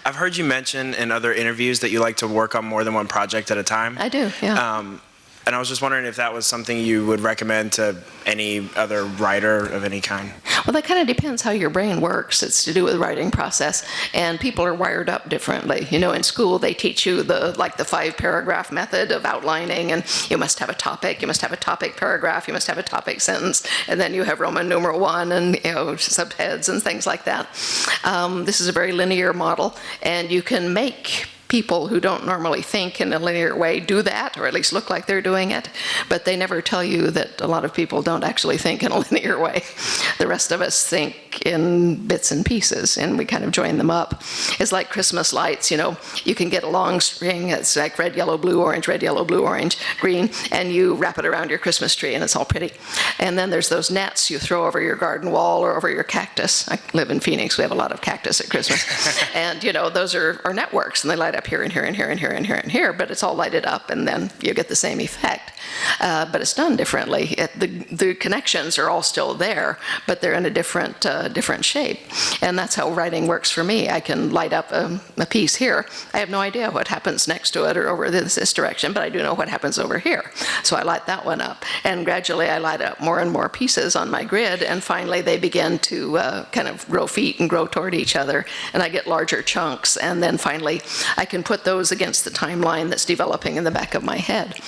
I've heard you mention in other interviews that you like to work on more than one project at a time. I do, yeah. And I was just wondering if that was something you would recommend to any other writer of any kind. Well, that kind of depends how your brain works. It's to do with the writing process, and people are wired up differently. In school they teach you the 5-paragraph method of outlining, and you must have a topic, you must have a topic paragraph, you must have a topic sentence, and then you have Roman numeral 1 and subheads and things like that. This is a very linear model, and you can make people who don't normally think in a linear way do that, or at least look like they're doing it, but they never tell you that a lot of people don't actually think in a linear way. The rest of us think in bits and pieces, and we kind of join them up. It's like Christmas lights, you can get a long string, it's like red, yellow, blue, orange, red, yellow, blue, orange, green, and you wrap it around your Christmas tree, and it's all pretty. And then there's those nets you throw over your garden wall or over your cactus. I live in Phoenix, we have a lot of cactus at Christmas. And those are networks, and they light up up here and here and here and here and here and here, but it's all lighted up, and then you get the same effect. But it's done differently. The connections are all still there, but they're in a different shape. And that's how writing works for me. I can light up a piece here. I have no idea what happens next to it or over this direction, but I do know what happens over here. So I light that one up. And gradually I light up more and more pieces on my grid, and finally they begin to kind of grow feet and grow toward each other, and I get larger chunks, and then finally I can put those against the timeline that's developing in the back of my head.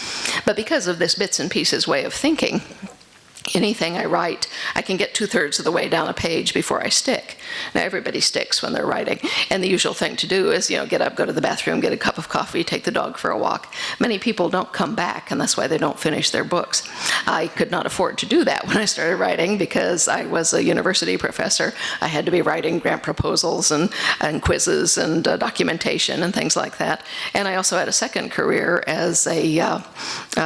But because of this bits and pieces way of thinking, anything I write, I can get 2/3 of the way down a page before I stick. Now, everybody sticks when they're writing, and the usual thing to do is, get up, go to the bathroom, get a cup of coffee, take the dog for a walk. Many people don't come back, and that's why they don't finish their books. I could not afford to do that when I started writing because I was a university professor. I had to be writing grant proposals and quizzes and documentation and things like that. And I also had a second career as a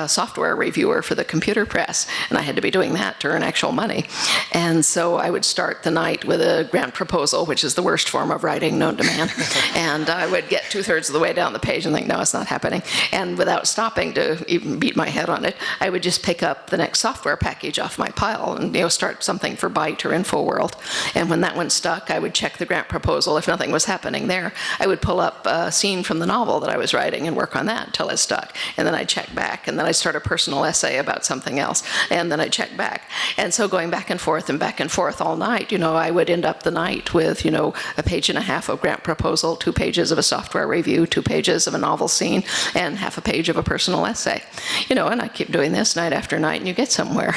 software reviewer for the computer press, and I had to be doing that to earn actual money. And so I would start the night with a grant proposal, which is the worst form of writing known to man. And I would get 2/3 of the way down the page and think, no, it's not happening. And without stopping to even beat my head on it, I would just pick up the next software package off my pile and start something for Byte or InfoWorld. And when that one stuck, I would check the grant proposal. If nothing was happening there, I would pull up a scene from the novel that I was writing and work on that until it stuck. And then I'd check back, and then I'd start a personal essay about something else, and then I'd check back. And so going back and forth all night, I would end up the night with, a page and a half of grant proposal, 2 pages of a software review, 2 pages of a novel scene, and half a page of a personal essay. And I keep doing this night after night, and you get somewhere.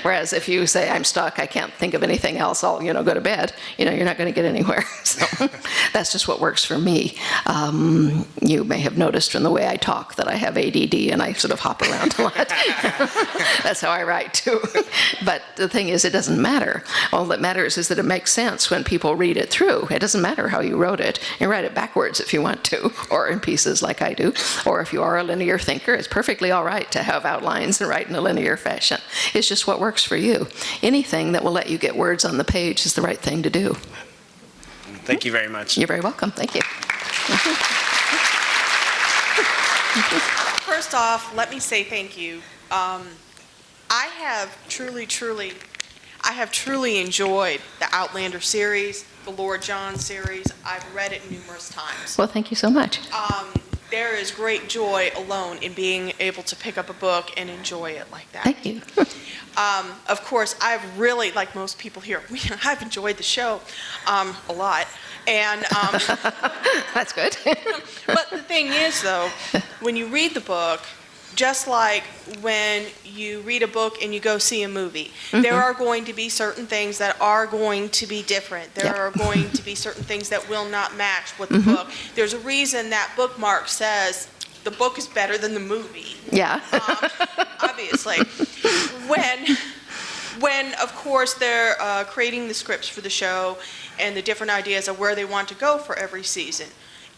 Whereas if you say, I'm stuck, I can't think of anything else, I'll, go to bed, you're not going to get anywhere. So that's just what works for me. You may have noticed from the way I talk that I have ADD, and I sort of hop around a lot. That's how I write, too. But the thing is, it doesn't matter. All that matters is that it makes sense when people read it through. It doesn't matter how you wrote it. You write it backwards if you want to, or in pieces like I do. Or if you are a linear thinker, it's perfectly all right to have outlines and write in a linear fashion. It's just what works for you. Anything that will let you get words on the page is the right thing to do. Thank you very much. You're very welcome. Thank you. First off, let me say thank you. I have truly enjoyed the Outlander series, the Lord John series. I've read it numerous times. Well, thank you so much. There is great joy alone in being able to pick up a book and enjoy it like that. Thank you. Of course, I've really, like most people here, I've enjoyed the show a lot. And that's good. But the thing is, though, when you read the book, just like when you read a book and you go see a movie, there are going to be certain things that are going to be different. There are going to be certain things that will not match with the book. There's a reason that bookmark says the book is better than the movie. Yeah. Obviously. When, of course, they're creating the scripts for the show and the different ideas of where they want to go for every season,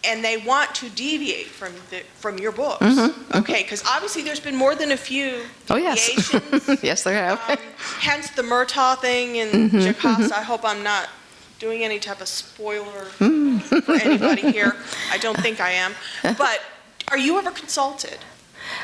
and they want to deviate from your books, okay? Because obviously there's been more than a few deviations. Yes, there have. Hence the Murtaugh thing and Jocasta. I hope I'm not doing any type of spoiler for anybody here. I don't think I am. But are you ever consulted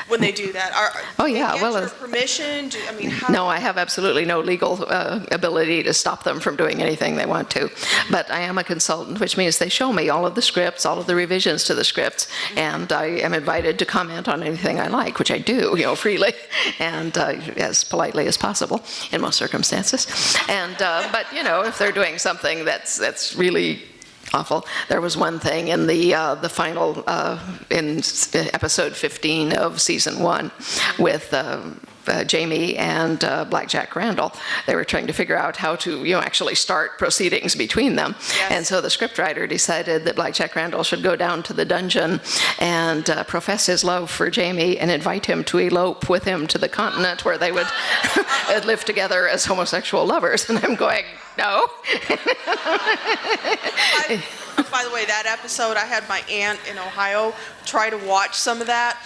when they do that? Oh, yeah. Get your permission? How? No, I have absolutely no legal ability to stop them from doing anything they want to. But I am a consultant, which means they show me all of the scripts, all of the revisions to the scripts, and I am invited to comment on anything I like, which I do, freely and as politely as possible in most circumstances. And but if they're doing something that's really awful. There was one thing in the final, in episode 15 of season 1 with Jamie and Blackjack Randall. They were trying to figure out how to, actually start proceedings between them. Yes. And so the scriptwriter decided that Blackjack Randall should go down to the dungeon and profess his love for Jamie and invite him to elope with him to the continent where they would live together as homosexual lovers. And I'm going, no. By the way, that episode, I had my aunt in Ohio try to watch some of that,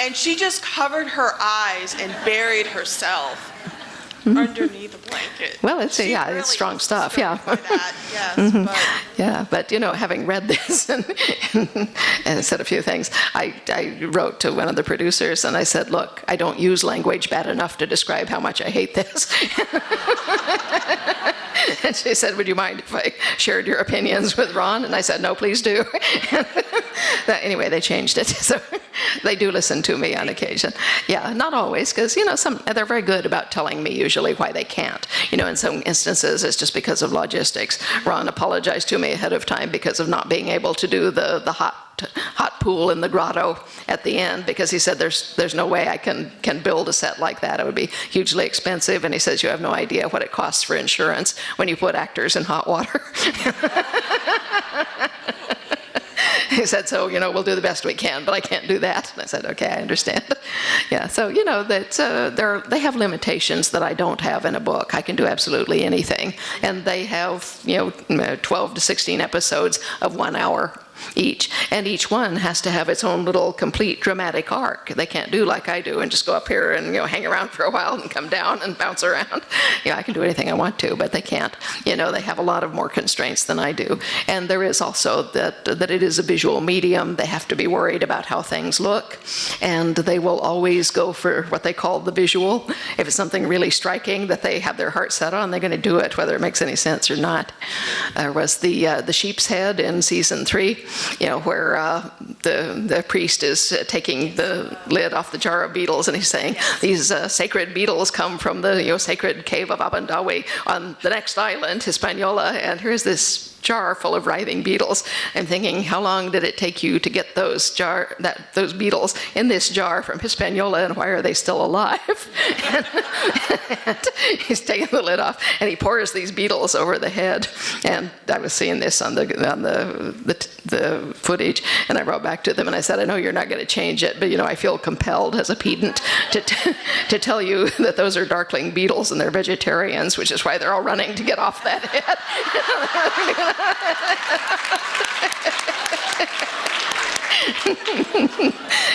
and she just covered her eyes and buried herself underneath the blanket. Well, it's She it's really strong was stuff, disturbed by that, yes, but Yeah, but having read this and said a few things, I wrote to one of the producers and I said, look, I don't use language bad enough to describe how much I hate this. And she said, would you mind if I shared your opinions with Ron? And I said, no, please do. Anyway, they changed it. So they do listen to me on occasion. Yeah, not always, because, they're very good about telling me usually why they can't. In some instances, it's just because of logistics. Ron apologized to me ahead of time because of not being able to do the hot pool in the grotto at the end, because he said there's no way I can build a set like that. It would be hugely expensive, and he says you have no idea what it costs for insurance when you put actors in hot water. He said, so, we'll do the best we can, but I can't do that. And I said, okay, I understand. Yeah, so, that they have limitations that I don't have in a book. I can do absolutely anything. And they have, 12 to 16 episodes of 1 hour each, and each one has to have its own little complete dramatic arc. They can't do like I do and just go up here and hang around for a while and come down and bounce around. I can do anything I want to, but they can't. They have a lot of more constraints than I do. And there is also that it is a visual medium. They have to be worried about how things look, and they will always go for what they call the visual. If it's something really striking that they have their heart set on, they're going to do it, whether it makes any sense or not. There was the sheep's head in season 3. Where the priest is taking the lid off the jar of beetles, and he's saying, these sacred beetles come from the sacred cave of Abandawi on the next island, Hispaniola, and here's this jar full of writhing beetles. I'm thinking, how long did it take you to get those beetles in this jar from Hispaniola, and why are they still alive? And he's taking the lid off, and he pours these beetles over the head. And I was seeing this on the footage, and I wrote back to them and I said, I know you're not going to change it, but I feel compelled as a pedant to tell you that those are darkling beetles and they're vegetarians, which is why they're all running to get off that head.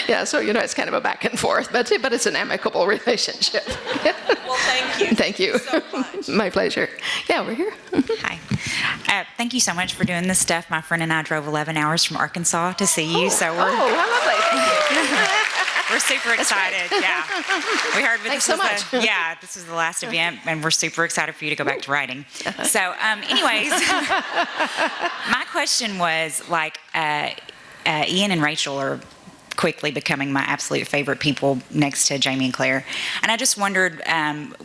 Yeah, so it's kind of a back and forth, but it's an amicable relationship. well, thank you. Thank you so much. My pleasure. Yeah, we're here. Hi. Thank you so much for doing this stuff. My friend and I drove 11 hours from Arkansas to see you, so we're how lovely. Thank you. we're super excited. Yeah, we heard Thanks so much. This is the last event, and we're super excited for you to go back to writing. So, anyways, my question was Ian and Rachel are quickly becoming my absolute favorite people next to Jamie and Claire. And I just wondered,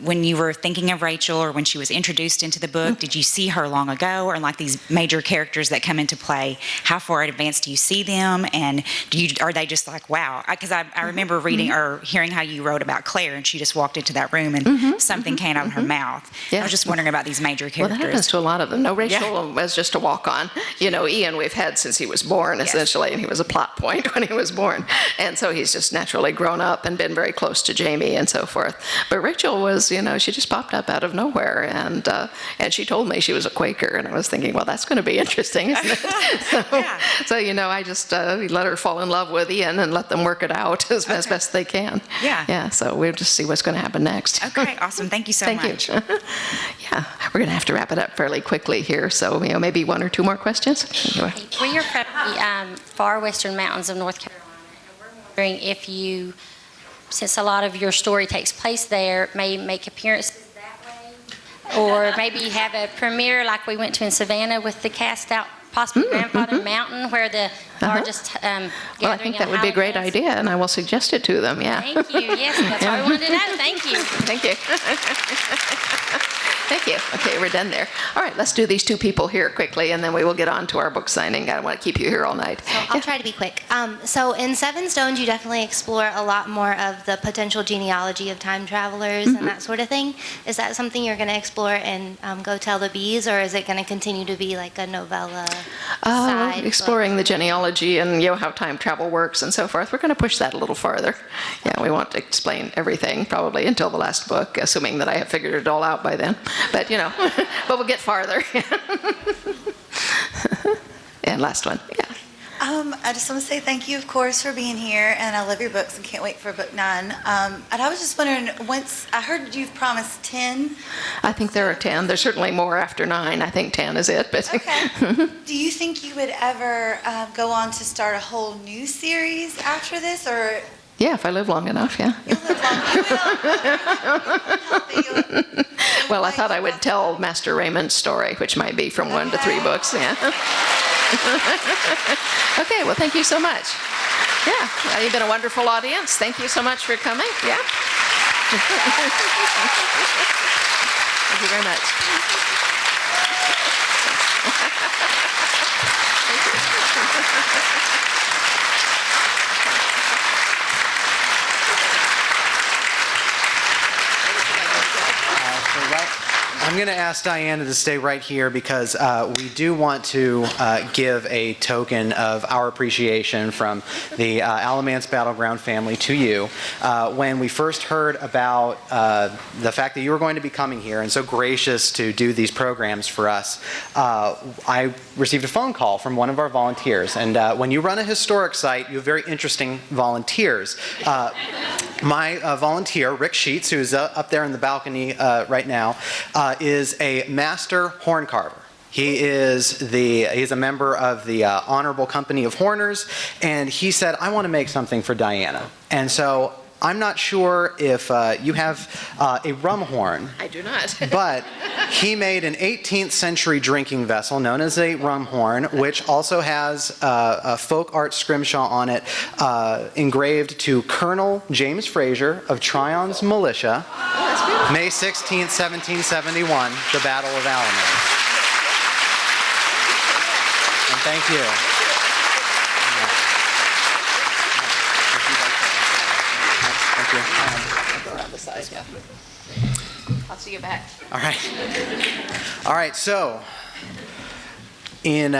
when you were thinking of Rachel or when she was introduced into the book, did you see her long ago, or these major characters that come into play, how far in advance do you see them? And are they just wow? Because I remember reading or hearing how you wrote about Claire, and she just walked into that room and something came out of her mouth. Yeah. I was just wondering about these major characters. Well, that happens to a lot of them. No, Rachel was just a walk-on. Ian we've had since he was born, essentially, and he was a plot point when he was born. And so he's just naturally grown up and been very close to Jamie and so forth. But Rachel was, she just popped up out of nowhere, and she told me she was a Quaker, and I was thinking, well, that's going to be interesting, isn't it? So I just let her fall in love with Ian and let them work it out as best they can. Yeah. So we'll just see what's going to happen next. Okay, awesome. Thank you so much. Thank you. Yeah, we're going to have to wrap it up fairly quickly here. So maybe 1 or 2 more questions. We are from the far western mountains of North Carolina. If you, since a lot of your story takes place there, may make appearances that way, or maybe have a premiere like we went to in Savannah with the cast out, possibly Grandfather Mountain, where the largest gathering. Well, I think that would be a great idea, and I will suggest it to them. Yeah. Thank you. Yes, that's what I wanted to know. Thank you. Thank you. Thank you. Okay, we're done there. All right, let's do these 2 people here quickly, and then we will get on to our book signing. I don't want to keep you here all night. So I'll try to be quick. So in Seven Stones, you definitely explore a lot more of the potential genealogy of time travelers and that sort of thing. Is that something you're going to explore in Go Tell the Bees, or is it going to continue to be like a novella side exploring the genealogy and how time travel works and so forth. We're going to push that a little farther. Yeah, we won't explain everything probably until the last book, assuming that I have figured it all out by then. But but we'll get farther. And last one. Yeah. I just want to say thank you, of course, for being here, and I love your books and can't wait for book 9. And I was just wondering, once I heard you've promised 10. I think there are 10. There's certainly more after 9. I think 10 is it. But Okay. Do you think you would ever go on to start a whole new series after this, or? Yeah, if I live long enough, yeah. Well, I thought I would tell Master Raymond's story, which might be from 1 to 3 books, yeah. Okay, well, thank you so much. Yeah, you've been a wonderful audience. Thank you so much for coming, yeah. Thank you very much. I'm going to ask Diana to stay right here because we do want to give a token of our appreciation from the Alamance Battleground family to you. When we first heard about the fact that you were going to be coming here and so gracious to do these programs for us, I received a phone call from one of our volunteers. And when you run a historic site, you have very interesting volunteers. My volunteer, Rick Sheets, who's up there in the balcony right now, is a master horn carver. He's a member of the Honorable Company of Horners, and he said, I want to make something for Diana. And so I'm not sure if you have a rum horn. I do not. But he made an 18th century drinking vessel known as a rum horn, which also has a folk art scrimshaw on it engraved to Colonel James Fraser of Tryon's Militia, May 16th, 1771, the Battle of Alamance. And thank you. Around the side, yeah. I'll see you back. All right. All right, so in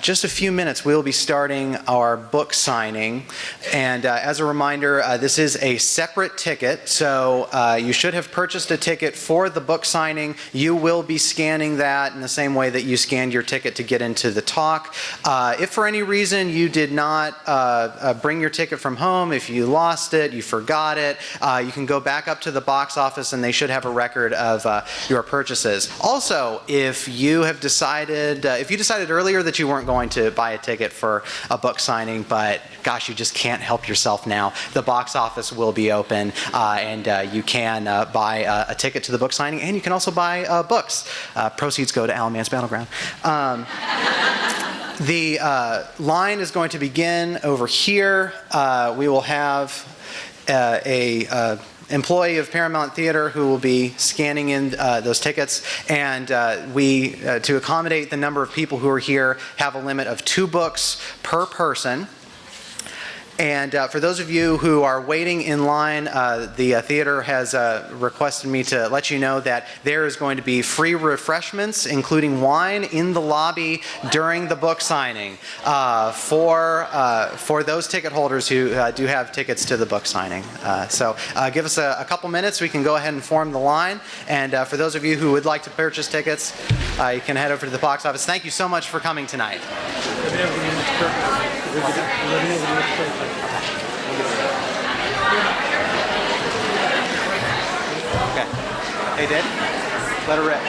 just a few minutes, we'll be starting our book signing. And as a reminder, this is a separate ticket. So you should have purchased a ticket for the book signing. You will be scanning that in the same way that you scanned your ticket to get into the talk. If for any reason you did not bring your ticket from home, if you lost it, you forgot it, you can go back up to the box office and they should have a record of your purchases. Also, if you have decided, earlier that you weren't going to buy a ticket for a book signing, but gosh, you just can't help yourself now, the box office will be open and you can buy a ticket to the book signing, and you can also buy books. Proceeds go to Alamance Battleground. The line is going to begin over here. We will have a employee of Paramount Theater who will be scanning in those tickets, and we, to accommodate the number of people who are here, have a limit of 2 books per person. And for those of you who are waiting in line, the theater has requested me to let you know that there is going to be free refreshments, including wine, in the lobby during the book signing for those ticket holders who do have tickets to the book signing. So give us a couple minutes. We can go ahead and form the line. And for those of you who would like to purchase tickets, you can head over to the box office. Thank you so much for coming tonight. Okay. Hey, Dad, let her rip.